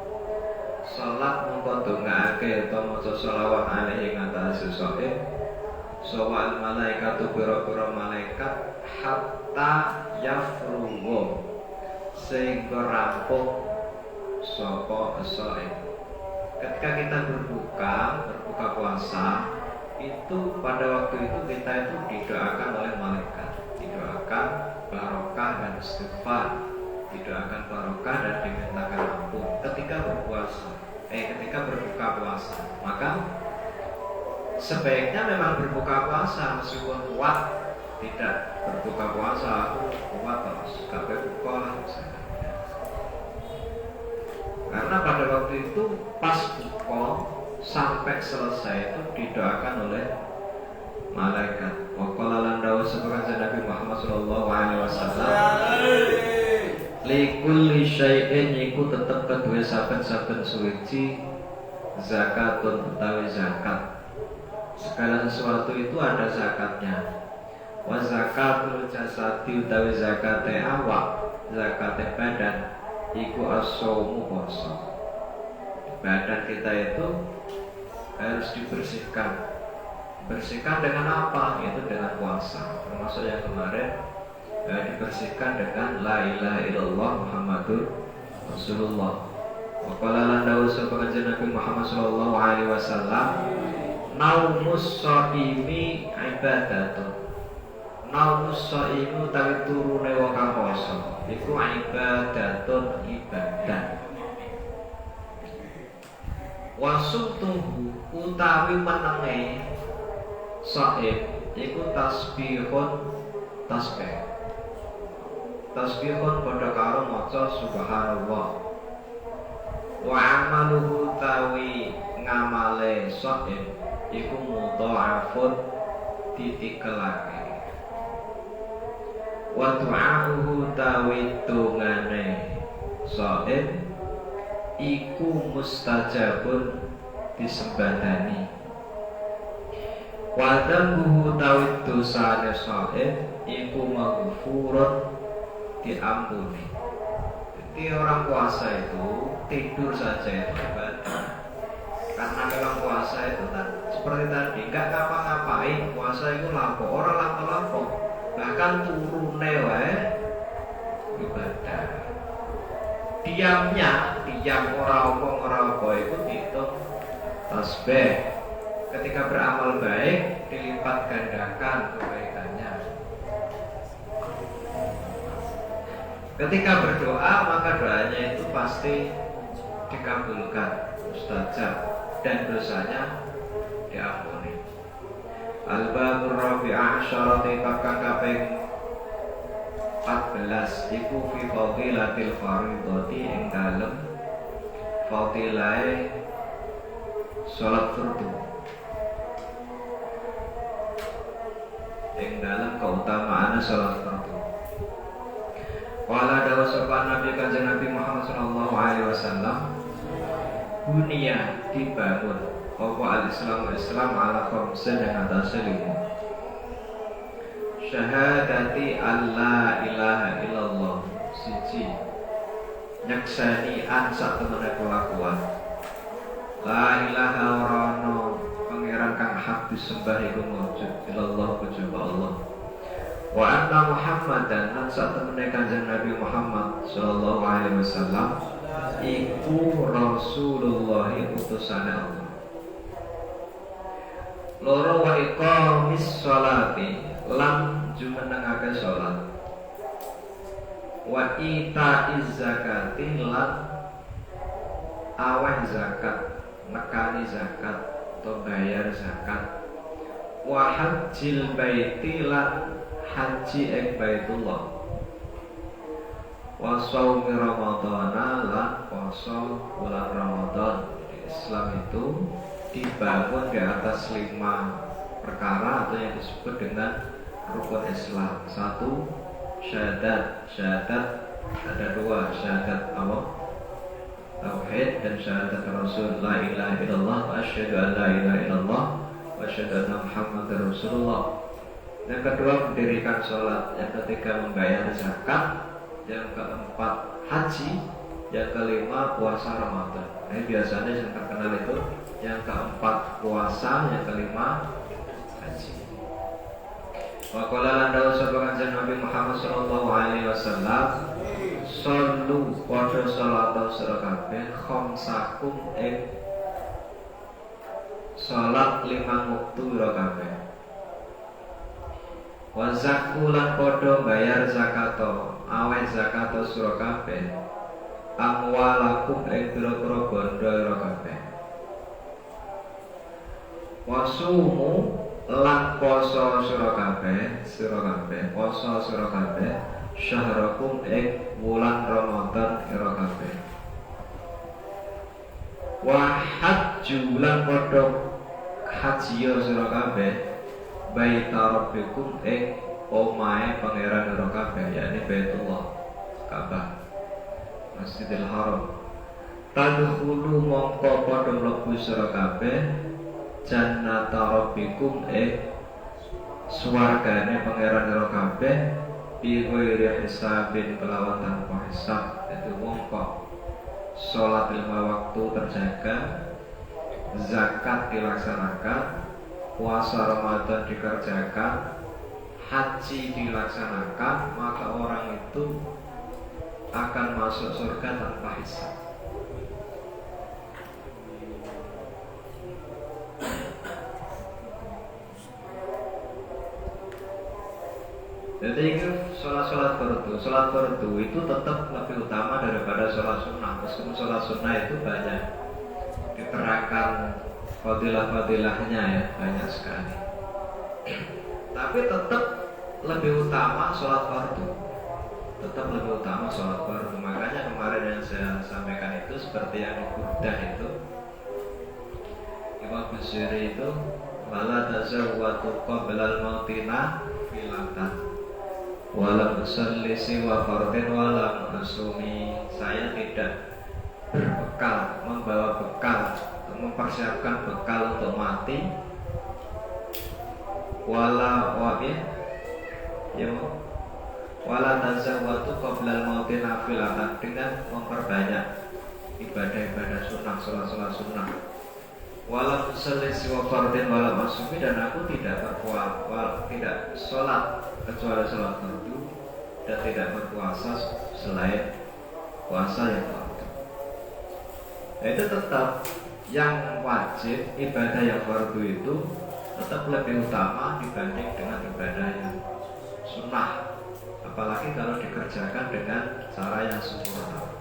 salat mongko dongaake utawa maca selawat alaihi ing atase shaim sawal malaikatu pira-pira malaikat hatta yafrugo sehingga rampung sapa shaim. Ketika kita berbuka puasa itu pada waktu itu kita itu didoakan oleh malaikat, didoakan barokah dan istighfar, didoakan barokah dan dimintakan ampun ketika ketika berbuka puasa. Maka sebaiknya memang berbuka puasa meskipun kuat tidak berbuka puasa kuat terus sampai buka misalnya. Karena pada waktu itu pas buka sampai selesai itu didoakan oleh malaikat. Wa qala lan dawu sabaqan Nabi Muhammad sallallahu alaihi wasallam likulli syai'in iku tetep kedue saben-saben suci zakatun utawi zakat. Segala sesuatu itu ada zakatnya. Wa zakatul jasadi utawi zakate awak, zakate badan iku as-shaumu poso. Badan kita itu harus dibersihkan. Bersihkan dengan apa? Itu dengan puasa. Termasuk yang kemarin dibersihkan dengan la ilaha illallah Muhammadur Rasulullah. Wa qala lan dawu sapa Nabi Muhammad sallallahu alaihi wasallam naumus shaimi ibadatun. Naumus shaimi tawi turune wong kang poso iku ibadatun ibadah. Wasubtuhu utawi menenge shaim iku tasbihun tasbih. Tasbihun padha karo maca subhanallah. Wa amaluhu tawi ngamale shaim iku mudha'afun ditikelake. Wa du'a'uhu tawi dongane shaim iku mustajabun disembadani. Wa dzambuhu tawi dosane shaim iku maghfurun diampuni. Jadi orang puasa itu tidur saja itu ibadah. Karena memang puasa itu kan seperti tadi nggak ngapa-ngapain, puasa itu lapo, orang lapo-lapo, bahkan turune wae ibadah. Diam orang apa itu dihitung tasbih. Ketika beramal baik dilipat gandakan kebaikannya. Ketika berdoa maka doanya itu pasti dikabulkan, mustajab, dan dosanya diampuni. Al-babur rabi'ah syarati kakang kaping 14 iku fi fadilatil fardhati ing dalem fadilahe salat fardu. Ing dalem keutamaan salat fardu. Wala dawa sopan Nabi Kanjeng Nabi Muhammad sallallahu alaihi wasallam dunia dibangun apa al-Islam ala khamsin yang atas 5. Syahadati alla ilaha illallah siji nyaksani ansa temene kelakuan la ilaha orano pangeran kang hak disembah iku mujud illallah kejaba Allah. Wa anna Muhammadan ansa temene Kanjeng Nabi Muhammad sallallahu alaihi wasallam iku Rasulullah utusane Allah. Loro wa iqamis sholati lan jumenengake sholat. Wa ita'iz zakati lan aweh zakat, nekani zakat. atau bayar zakat. Wa hajjil baiti lan haji ing Baitullah. Wa shaumi ramadhana lan puasa bulan Ramadan. Islam itu dibangun di atas 5 perkara atau yang disebut dengan rukun Islam. 1, syahadat. Syahadat ada 2, syahadat Allah tauhid dan syahadat Rasul la ilaha illallah wa asyhadu an la ilaha illallah wa asyhadu anna Muhammadar Rasulullah. Yang kedua mendirikan sholat, yang ketiga membayar zakat, yang keempat haji, yang kelima puasa Ramadan. Ini biasanya yang terkenal itu yang keempat puasa, yang kelima haji. Wa qala lan dawu sapa kanjeng Nabi Muhammad sallallahu alaihi wasallam, sallu padha salat sira kabeh khamsakum ing salat 5 wektu sira kabeh. Wa zakulan padha bayar zakato aweh zakato sira kabeh amwalakum ing pira-pira bondo sira kabeh. Wa sumu lan poso sira kabeh poso sira kabeh syahrakum ing wulan Ramadan sira kabeh. Wa hajju lan padha haji sira kabeh baita rabbikum ing omahe pangeran sira kabeh, yakni Baitullah Ka'bah Masjidil Haram. Tadkhulu mongko padha mlebu sira kabeh jannata rabbikum swargane pangeran sira kabeh bi ghairi hisabin kelawan tanpa hisab. Itu mongko salat 5 waktu terjaga, zakat dilaksanakan, puasa Ramadan dikerjakan, haji dilaksanakan, maka orang itu akan masuk surga tanpa hisab. Jadi itu sholat fardu itu tetap lebih utama daripada sholat sunnah. Meskipun sholat sunnah itu banyak diterangkan fadilah-fadilahnya ya, banyak sekali. Tapi tetap lebih utama sholat fardu. Makanya kemarin yang saya sampaikan itu seperti yang di Burdah itu, Imam Busiri itu wala tazawwatu qablal mautina filatan walam usalli siwa fardin walam asumi. Saya tidak berbekal, membawa bekal, mempersiapkan bekal untuk mati, wala tazawwatu qablal mauti nafilatan, dengan memperbanyak ibadah-ibadah sunnah, sholat-sholat sunnah. Walam usalli siwa fardin walam asumi, dan aku tidak tidak sholat kecuali sholat fardu dan tidak berpuasa selain puasa yang fardu. Itu tetap yang wajib, ibadah yang fardu itu tetap lebih utama dibanding dengan ibadah yang sunnah, apalagi kalau dikerjakan dengan cara yang sempurna.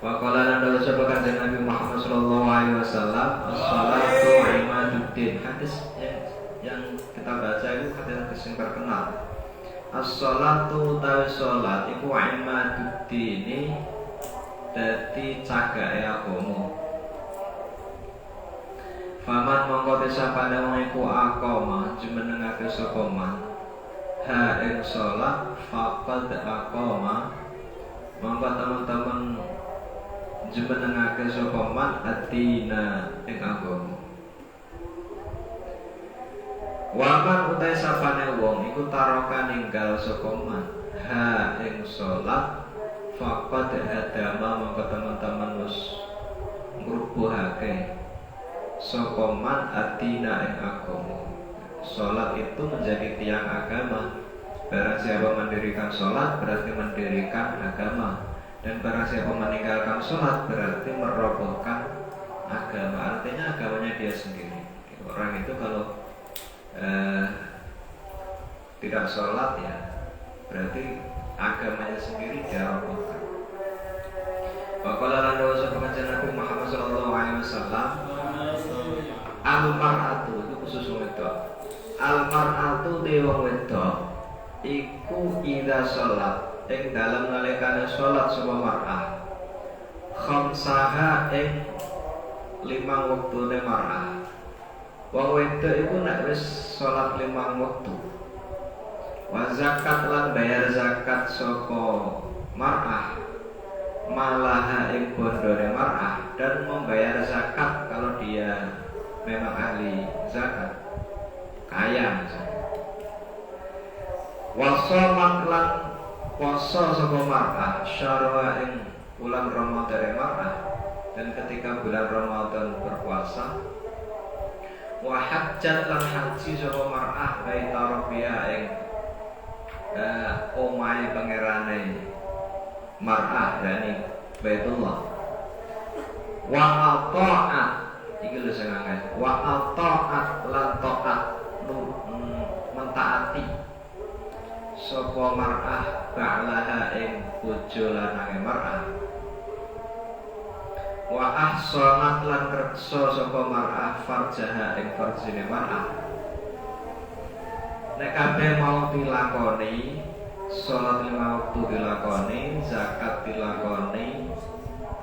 Wa qala lan dawu sapa kanjeng Nabi Muhammad sallallahu alaihi wasallam, as-salatu imaduddin. Hadis yang kita baca itu hadis yang terkenal. As-salatu tawi salat iku imaduddin, dadi cagake agama. Faman mongko tesapane wong iku aqama jumenengake sapa man ha ing salat faqad aqama, mongko teman-teman jumenengake sapa man adina ing agama. Waman utai sapane wong iku taroka ninggal sapa man ha ing salat faqad hadama, mongko teman-teman wis ngrubuhake sapa man adina ing agama. Salat itu menjadi tiang agama. Barang siapa mendirikan salat berarti mendirikan agama, dan barang siapa meninggalkan salat berarti merobohkan agama. Artinya agamanya dia sendiri. Orang itu kalau tidak sholat ya berarti agamanya sendiri dia robohkan. Wa qala lan dawu sapa kanjeng Nabi Muhammad sallallahu alaihi wasallam, Al-mar'atu itu khusus wong wedok. Al-mar'atu te wong wedok iku idza sholat ing dalem nalikane sholat sapa mar'ah khamsaha ing 5 wektune mar'ah. Wong wedok iku nek wis sholat 5 wektu wa zakat lan bayar zakat saka mar'ah malaha ing bondone mar'ah dan membayar zakat kalau dia memang ahli zakat kaya misalnya. Wasomat lan poso saka mar'ah syarwa ing bulan Ramadan mar'ah dan ketika bulan Ramadan berpuasa wa hajjat lan haji saka mar'ah baita rabbiha ing omahe pangerane mar'ah yani Baitullah wa ata'at iki lho sing angel wa ata'at lan ta'at mentaati sapa mar'ah ba'laha ing bojo lanange mar'ah wa ahsanat lan reksa sapa mar'ah farjaha ing farjine mar'ah. Nek kabeh mau dilakoni salat 5 waktu dilakoni, zakat dilakoni,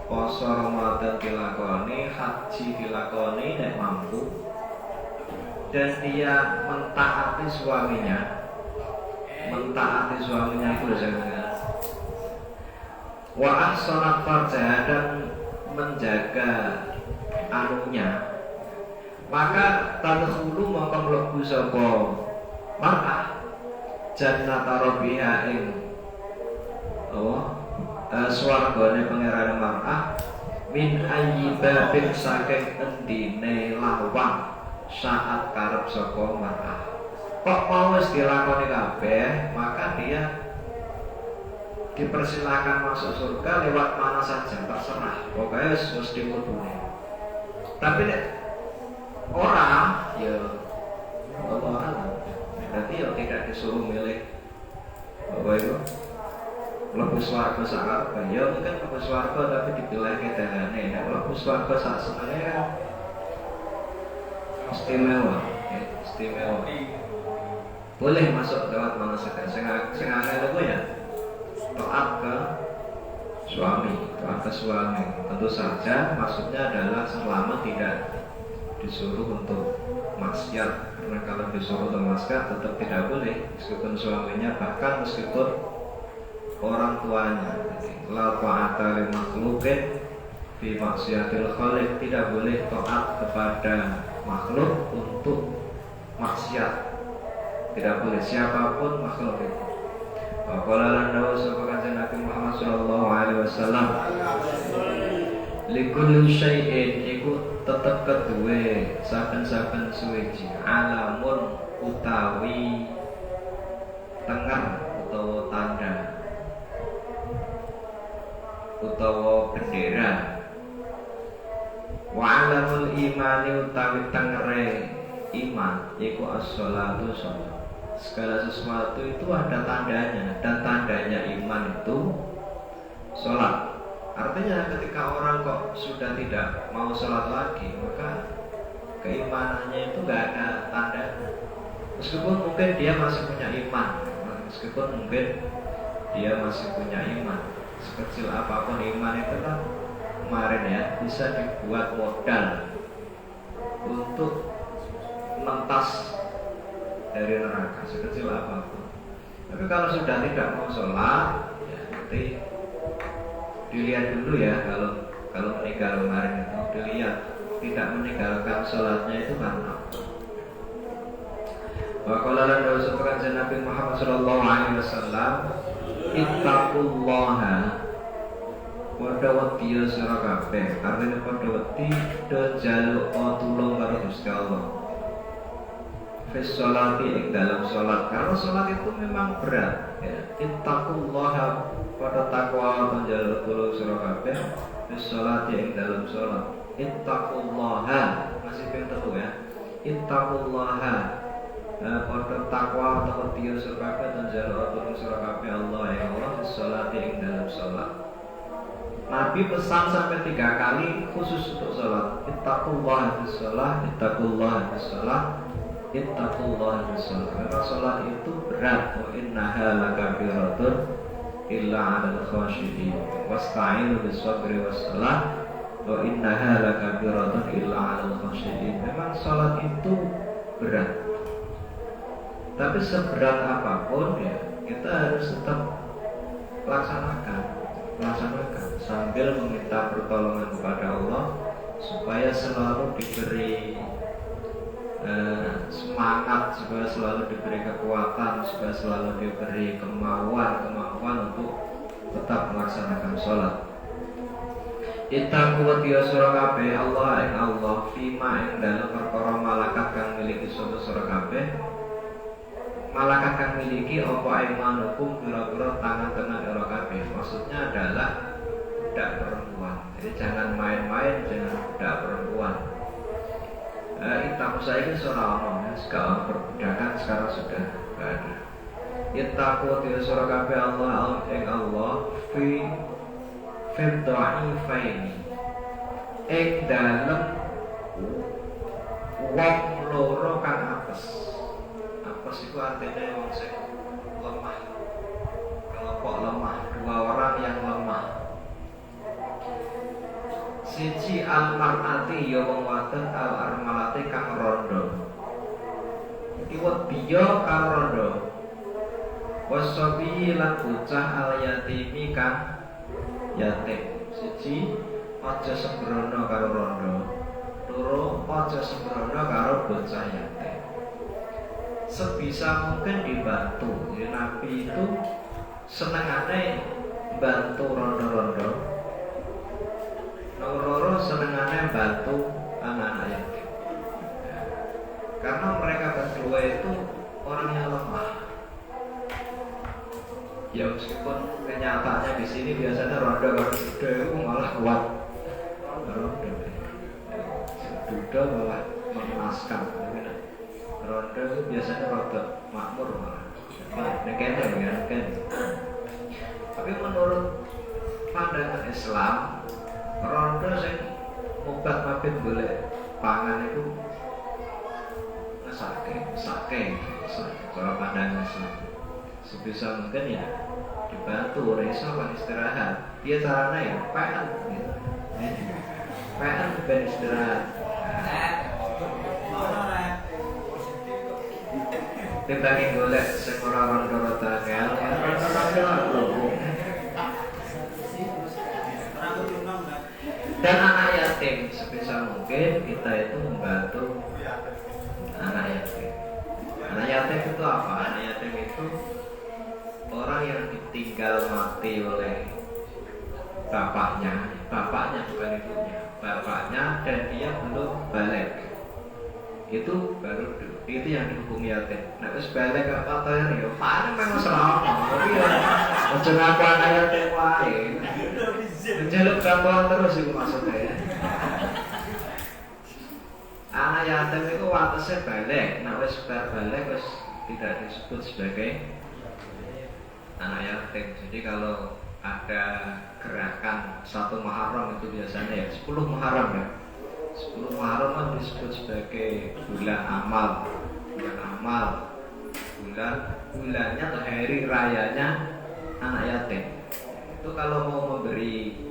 poso Ramadan dilakoni, haji dilakoni nek mampu dan dia mentaati suaminya itu saya wa ahsanat farjaha dan menjaga anunya maka tadkhulu maka mlebu sapa mar'ah jannata rabbiha ing swargane pangerane mar'ah min ayyi babin saking endine lawang saat karep saka mar'ah. Kok mau wis dilakoni kabeh maka dia dipersilakan masuk surga lewat mana saja terserah pokoknya mesti mudune. Tapi nek orang ya Allah berarti ya tidak disuruh milih apa itu mlebu swarga sak ya mungkin mlebu swarga tapi dipilih kedalane nek mlebu swarga sak senenge istimewa boleh masuk lewat mana saja sing angel itu ya taat ke suami tentu saja maksudnya adalah selama tidak disuruh untuk maksiat karena kalau disuruh untuk maksiat tetap tidak boleh meskipun suaminya bahkan meskipun orang tuanya. La ta'ata li makhluqin fi maksiatil khaliq, tidak boleh taat kepada makhluk untuk maksiat, tidak boleh siapapun makhluk itu. Qala lan dawu sapa kanjeng Nabi Muhammad sallallahu alaihi wasallam likulli syai'in iku tetep keduwe saben-saben suwiji alamun utawi tenger utawa tanda utawa bendera wa alamul imani utawi tengere iman iku as-sholatu sholat. Segala sesuatu itu ada tandanya dan tandanya iman itu sholat. Artinya ketika orang kok sudah tidak mau sholat lagi maka keimanannya itu gak ada tanda. Meskipun mungkin dia masih punya iman, sekecil apapun iman itu kan kemarin ya bisa dibuat modal untuk mentas dari neraka sekecil apapun. Tapi kalau sudah tidak mau sholat, ya nanti dilihat dulu ya kalau meninggal kemarin itu dilihat tidak meninggalkan sholatnya itu karena apa. Wa qala lan rasulullah Nabi Muhammad sallallahu alaihi wasallam ittaqullaha padha wedi sira kabeh artine padha wedi do jaluk tulung karo Gusti Allah fi sholati ing dalam sholat karena sholat itu memang berat ya. Ittaqullaha padha takwa lan jaluk tulung sira kabeh fi sholati ing dalam sholat. Ittaqullaha masih ping telu ya. Ittaqullaha padha takwa atau wedi sira kabeh lan jaluk tulung sira kabeh Allah ya Allah fi sholati ing dalam sholat. Nabi pesan sampai 3 kali khusus untuk sholat. Ittaqullah bis sholat, ittaqullah bis sholat, ittaqullah bis sholat. Karena sholat itu berat. Wa innaha lakabiratun illa 'alal khashiyin. Wasta'inu bis sabri was sholat. Wa innaha lakabiratun illa 'alal khashiyin. Memang sholat itu berat. Tapi seberat apapun ya kita harus tetap laksanakan sambil meminta pertolongan kepada Allah supaya selalu diberi semangat, supaya selalu diberi kekuatan, supaya selalu diberi kemauan untuk tetap melaksanakan sholat. Ittaqu wa sura kabeh Allah ing Allah fima ing dalam perkara malakat kang miliki sura kabeh. Malakat kang miliki apa imanukum pira-pira tangan tenan ira kabeh. Maksudnya adalah budak perempuan. Jadi jangan main-main dengan budak perempuan. Ittaqu saiki ora ono, segala perbudakan sekarang sudah enggak ada. Ittaqu wa sura kabeh Allah ing Allah fi dha'ifaini. Ing dalem wong loro kang apes. Apes itu artinya wong sing lemah. Kelompok lemah, 2 orang yang lemah. Siji al-mar'ati ya wong wadon al-armalati kang rondo. Iwat biya kang rondo. Wasabi lan bocah al-yatimi kang yatim. Siji aja sembrono karo rondo. Loro aja sembrono karo bocah yatim. Sebisa mungkin dibantu. Jadi Nabi itu senengane bantu rondo-rondo. Loro senengane bantu anak-anak yatim. Karena mereka berdua itu orang yang lemah. Ya meskipun kenyataannya di sini biasanya rondo kalau sudah itu malah kuat. Rondo, sudah malah mengenaskan. Rondo itu biasanya rondo makmur malah. Nekene. Tapi menurut pandangan Islam, rondo sing obat mabit golek pangan itu sake. Kalau pandangan Islam, sebisa mungkin ya dibantu oleh Islam istirahat. Dia caranya ya PN gitu. PN bukan istirahat. Timbangin golek sing ora rondo tanggal, dan anak yatim sebisa mungkin kita itu membantu anak yatim. Anak yatim itu apa? Anak yatim itu orang yang ditinggal mati oleh bapaknya bukan ibunya, bapaknya, dan dia belum balik. Itu baru itu yang dihukum yatim. Nah terus balik gak apa-apa ya, paling memang selama. Tapi ya, ojo ngaku anak yatim wae. Menjaluk bantuan terus itu maksudnya ya. Anak yatim itu watasnya balik. Nah wis balik wis tidak disebut sebagai anak yatim. Jadi kalau ada gerakan 1 Muharram itu biasanya ya 10 Muharram ya. 10 Muharram kan disebut sebagai bulan amal. Bulannya atau hari rayanya anak yatim. Itu kalau mau memberi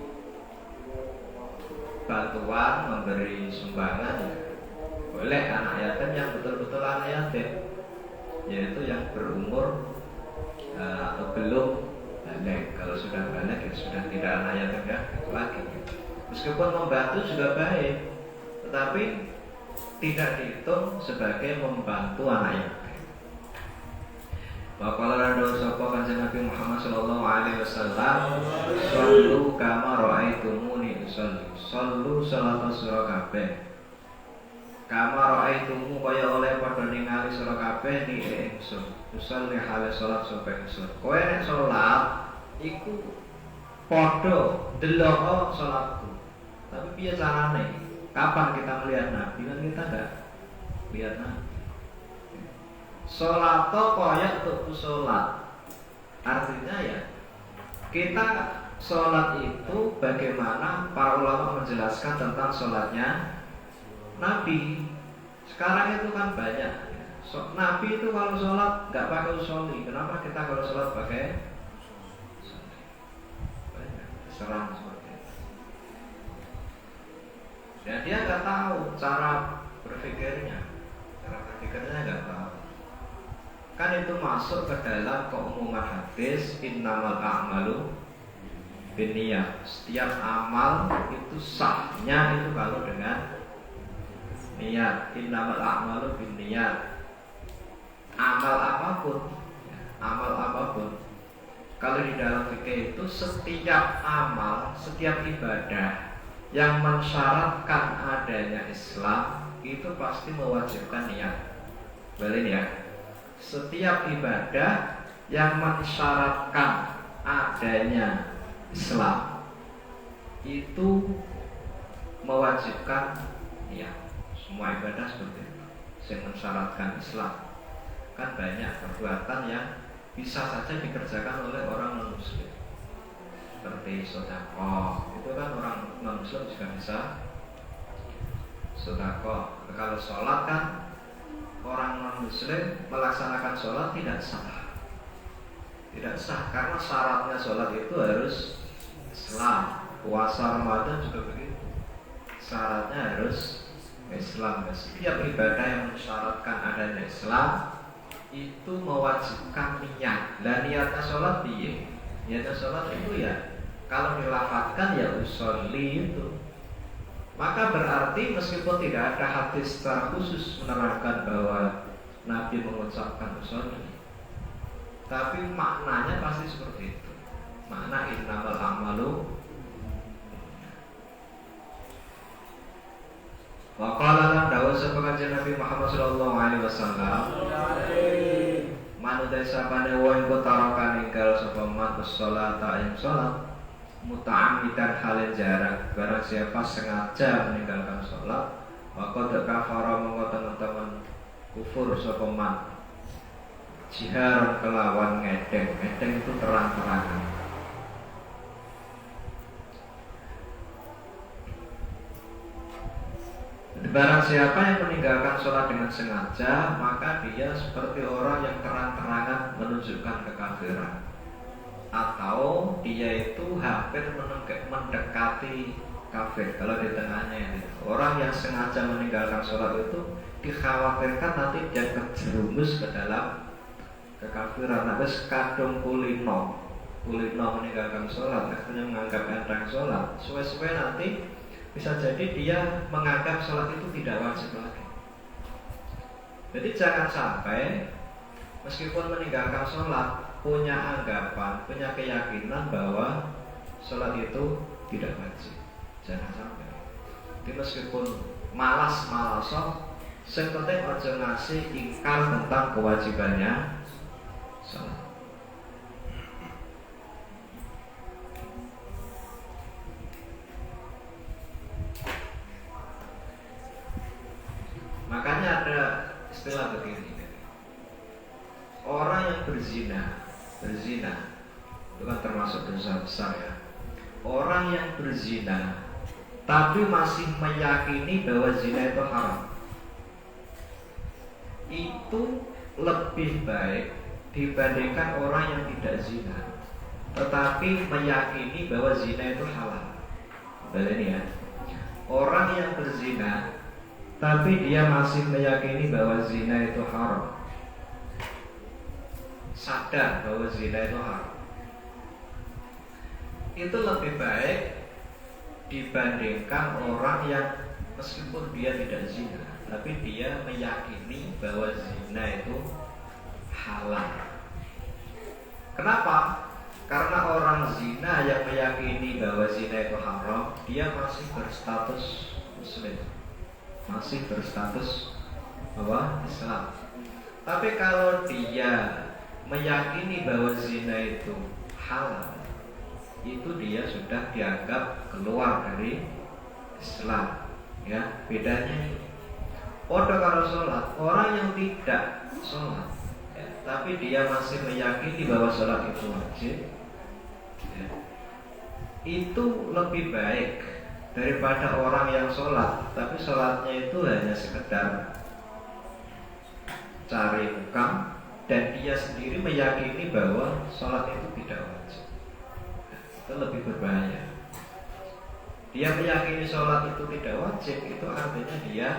bantuan, memberi sumbangan ya, boleh anak yatim yang betul-betul anak yatim, yaitu yang berumur atau belum balik. Kalau sudah balik ya sudah tidak anak yatim ya, itu lagi. Meskipun membantu juga baik, tetapi tidak dihitung sebagai membantu anak yatim. Waqala radu sapa kanjeng Nabi Muhammad sallallahu alaihi wasallam, "Shallu kama ra'aitumuni usolli." Shallu salata sira kabeh. Kama ra'aitumu kaya oleh padha ningali sira kabeh ni ingsun. Usolli hale salat sapa ingsun. Kowe nek salat iku padha delok salatku. Tapi piye carane? Kapan kita melihat Nabi? Kan kita enggak lihat Nabi. Sholato koyak untuk sholat. Artinya ya kita sholat itu bagaimana para ulama menjelaskan tentang sholatnya Nabi. Sekarang itu kan banyak. Nabi itu kalau sholat nggak pakai usolli. Kenapa kita kalau sholat pakai usolli? Banyak serang seperti itu. Dan dia nggak tahu cara berpikirnya. Cara berpikirnya nggak tahu. Kan itu masuk ke dalam keumuman hadis innamal a'malu binniyat. Setiap amal itu sahnya itu kalau dengan niat. Innamal a'malu binniyat. Amal apapun, kalau di dalam fikih itu setiap amal, setiap ibadah yang mensyaratkan adanya Islam itu pasti mewajibkan niat. Balik ya. Setiap ibadah yang mensyaratkan adanya Islam itu mewajibkan niat. Semua ibadah seperti itu yang mensyaratkan Islam. Kan banyak perbuatan yang bisa saja dikerjakan oleh orang non-muslim, seperti sedekah. Itu kan orang non-muslim juga bisa sedekah. Kalau sholat kan orang non-muslim melaksanakan sholat tidak sah. Tidak sah karena syaratnya sholat itu harus Islam. Puasa Ramadan juga begitu. Syaratnya harus Islam. Setiap ibadah yang mensyaratkan adanya Islam itu mewajibkan niat. Dan niatnya sholat piye? Niatnya sholat itu ya kalau dilafadzkan ya usolli itu. Maka berarti meskipun tidak ada hadis secara khusus menerangkan bahwa Nabi mengucapkan usolli, tapi maknanya pasti seperti itu. Makna innamal a'malu. Wa qala lan dawuh sapa kanjeng Nabi Muhammad sallallahu alaihi wasallam, manut sapane wong iku tarakan ninggal sapa man sholata ing salat muta'ammidan hale jarak. Barang siapa sengaja meninggalkan salat, maka kafara mongko teman-teman kufur sapa man jihar kelawan ngedeng. Ngedeng itu terang-terangan. Barang siapa yang meninggalkan sholat dengan sengaja, maka dia seperti orang yang terang-terangan menunjukkan kekafiran, atau dia itu hampir mendekati kafir. Kalau di tengahnya itu orang yang sengaja meninggalkan sholat itu dikhawatirkan nanti dia terjerumus ke dalam kekafiran. Nah, kadung kulino meninggalkan sholat, akhirnya menganggap enteng sholat. Suwe-suwe nanti bisa jadi dia menganggap sholat itu tidak wajib lagi. Jadi jangan sampai meskipun meninggalkan sholat punya anggapan, punya keyakinan bahwa sholat itu tidak wajib. Jangan sampai. Jadi meskipun malas-malasan, sing penting aja ngasih ingkar tentang kewajibannya sholat. Makanya ada istilah begini, orang yang berzina itu kan termasuk dosa besar ya. Orang yang berzina tapi masih meyakini bahwa zina itu haram, itu lebih baik dibandingkan orang yang tidak zina tetapi meyakini bahwa zina itu halal. Ini ya, orang yang berzina tapi dia masih meyakini bahwa zina itu haram, sadar bahwa zina itu haram, itu lebih baik dibandingkan orang yang meskipun dia tidak zina tapi dia meyakini bahwa zina itu halal. Kenapa? Karena orang zina yang meyakini bahwa zina itu haram, dia masih berstatus muslim, masih berstatus bahwa Islam. Tapi kalau dia meyakini bahwa zina itu halal, itu dia sudah dianggap keluar dari Islam. Ya, bedanya itu. Pada kalau sholat, orang yang tidak sholat, ya, tapi dia masih meyakini bahwa sholat itu wajib, ya, itu lebih baik daripada orang yang sholat tapi sholatnya itu hanya sekedar cari muka dan dia sendiri meyakini bahwa sholat itu tidak wajib. Itu lebih berbahaya. Dia meyakini sholat itu tidak wajib, itu artinya dia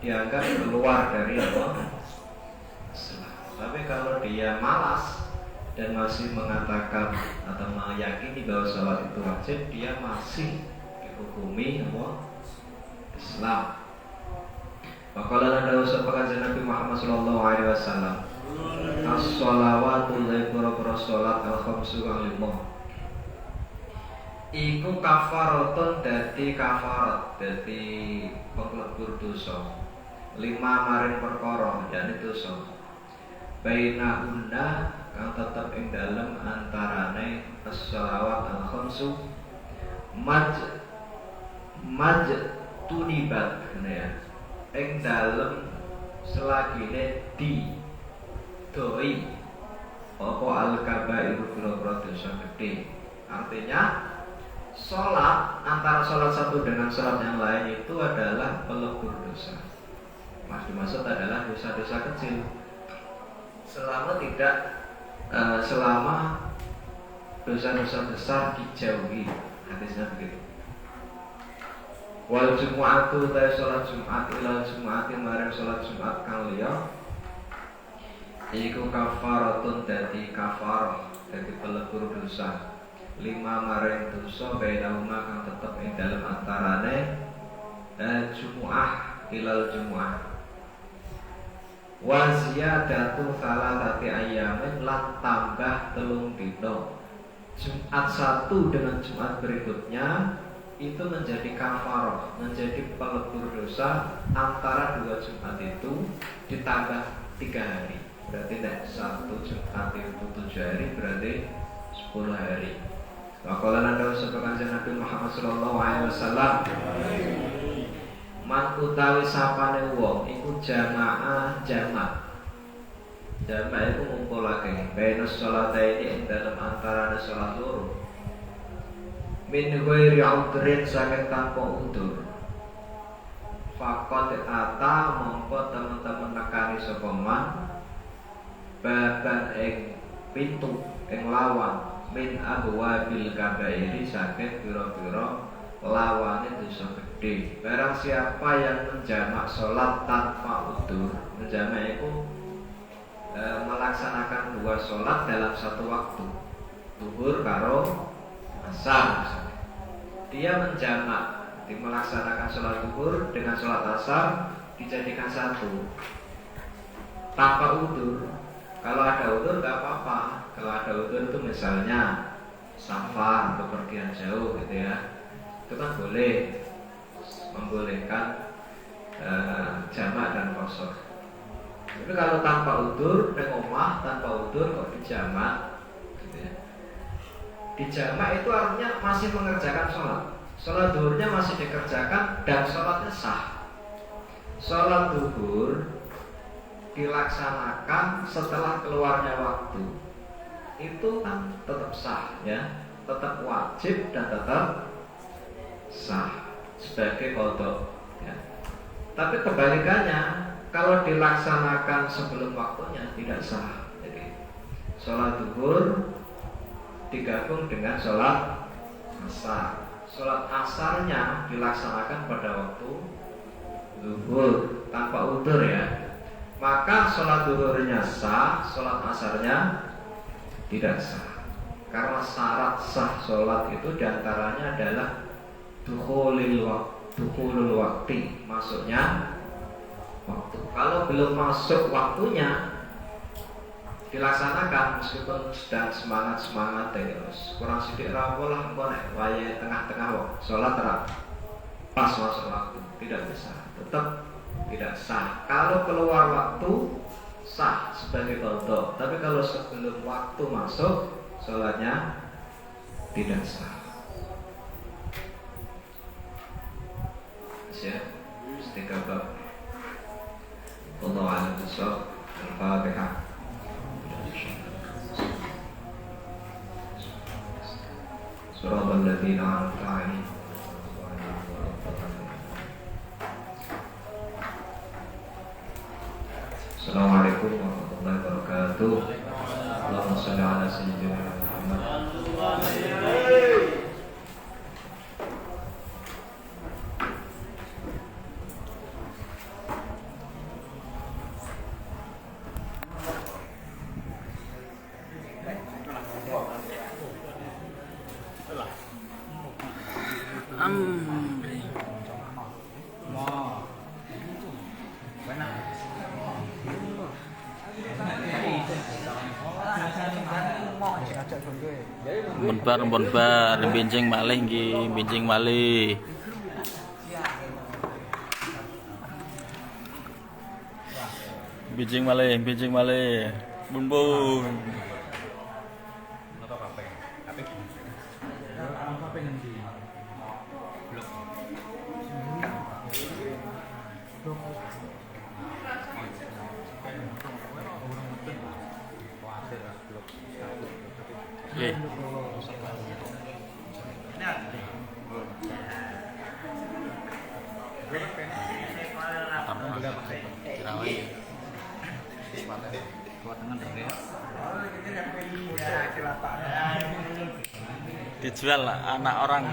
dianggap keluar dari Allah. Tapi kalau dia malas dan masih mengatakan atau meyakini bahwa sholat itu wajib, dia masih dihukumi Allah Islam. Makalah ada usaha pengajian Nabi Muhammad SAW. As-shalawatul laibura sholat al-khamsu wal lima. Iku kafaratun dadi kafarat, dadi penglebur dosa. 5 maring perkara, yakni dosa. Bainahunna kang tetep ing dalem antarane as-shalawat al-khamsu maj tunibat ya. Ing dalem selagine di doi apa al-kabairu pira-pira dosa gede. Artinya sholat antara sholat satu dengan sholat yang lain itu adalah pelebur dosa. Mas dimaksud adalah dosa-dosa kecil. Selama dosa-dosa besar dijauhi, hadisnya begitu. Wal jumu'atu ta sholat Jumat ilal Jum'ati maring sholat Jumat kang liya iku kafaratun dadi kafarah, dadi pelebur dosa. 5 maring dosa bainahuma kang tetep ing dalem antarane Jumu'ah ilal Jumu'ah. Wa ziyadatu salatati ayyamin lan tambah 3 dina. Jumat 1 dengan Jumat berikutnya itu menjadi kafarah, menjadi pelebur dosa antara 2 Jumat itu ditambah 3 hari. Berarti tidak 1 Jumat itu 7 hari, berarti 10 hari. Waqala nanda sebagai Nabi Muhammad SAW. Man utawi sapane wong iku jamaah jamak. Jamak iku ngumpulake baina sholataini ing dalem antarané salat loro. Min ghairi udhrin saking tanpa udzur. Faqad ata mongko teman-teman nekani sapa man baban ing pintu ing lawan min abwabil kabairi saking pira-pira lawane dosa gede. Barang siapa yang menjamak sholat tanpa udzur, menjamak itu melaksanakan 2 sholat dalam satu waktu, zuhur karo asar misalnya. Dia menjamak, melaksanakan sholat zuhur dengan sholat asar dijadikan satu tanpa udzur. Kalau ada udzur nggak apa-apa. Kalau ada udzur itu misalnya safar atau pergian jauh gitu ya, itu kan boleh, membolehkan jamak dan qasar. Tapi kalau tanpa udzur, nang omah tanpa udzur kok dijamak gitu ya. Dijamak itu artinya masih mengerjakan sholat. Sholat zuhurnya masih dikerjakan dan sholatnya sah. Sholat zuhur dilaksanakan setelah keluarnya waktu, itu kan tetap sah ya, tetap wajib dan tetap sah sebagai qadha ya. Tapi kebalikannya, kalau dilaksanakan sebelum waktunya tidak sah. Jadi sholat zuhur digabung dengan sholat asar. Sholat asarnya dilaksanakan pada waktu zuhur tanpa udzur ya. Maka sholat zuhurnya sah, sholat asarnya tidak sah. Karena syarat sah sholat itu diantaranya adalah dukhulul waktu, masuknya waktu. Kalau belum masuk waktunya dilaksanakan meskipun sedang semangat terus kurang sidik rampung lah konek waya tengah-tengah sholat pas masuk waktu, tidak bisa, tetap tidak sah. Kalau keluar waktu sah sebagai qadha, tapi kalau sebelum waktu masuk sholatnya tidak sah. Ya, 3 bab. Wallahu a'lam bishawab. Al-Fatihah. صراط الذين أنعمت عليهم. Assalamualaikum warahmatullahi wabarakatuh. Allahumma shalli ala sayyidina Muhammad. Bonbar benjing malih nggih, benjing malih. Benjing malih. Bun. Nggih. Dijual anak orang.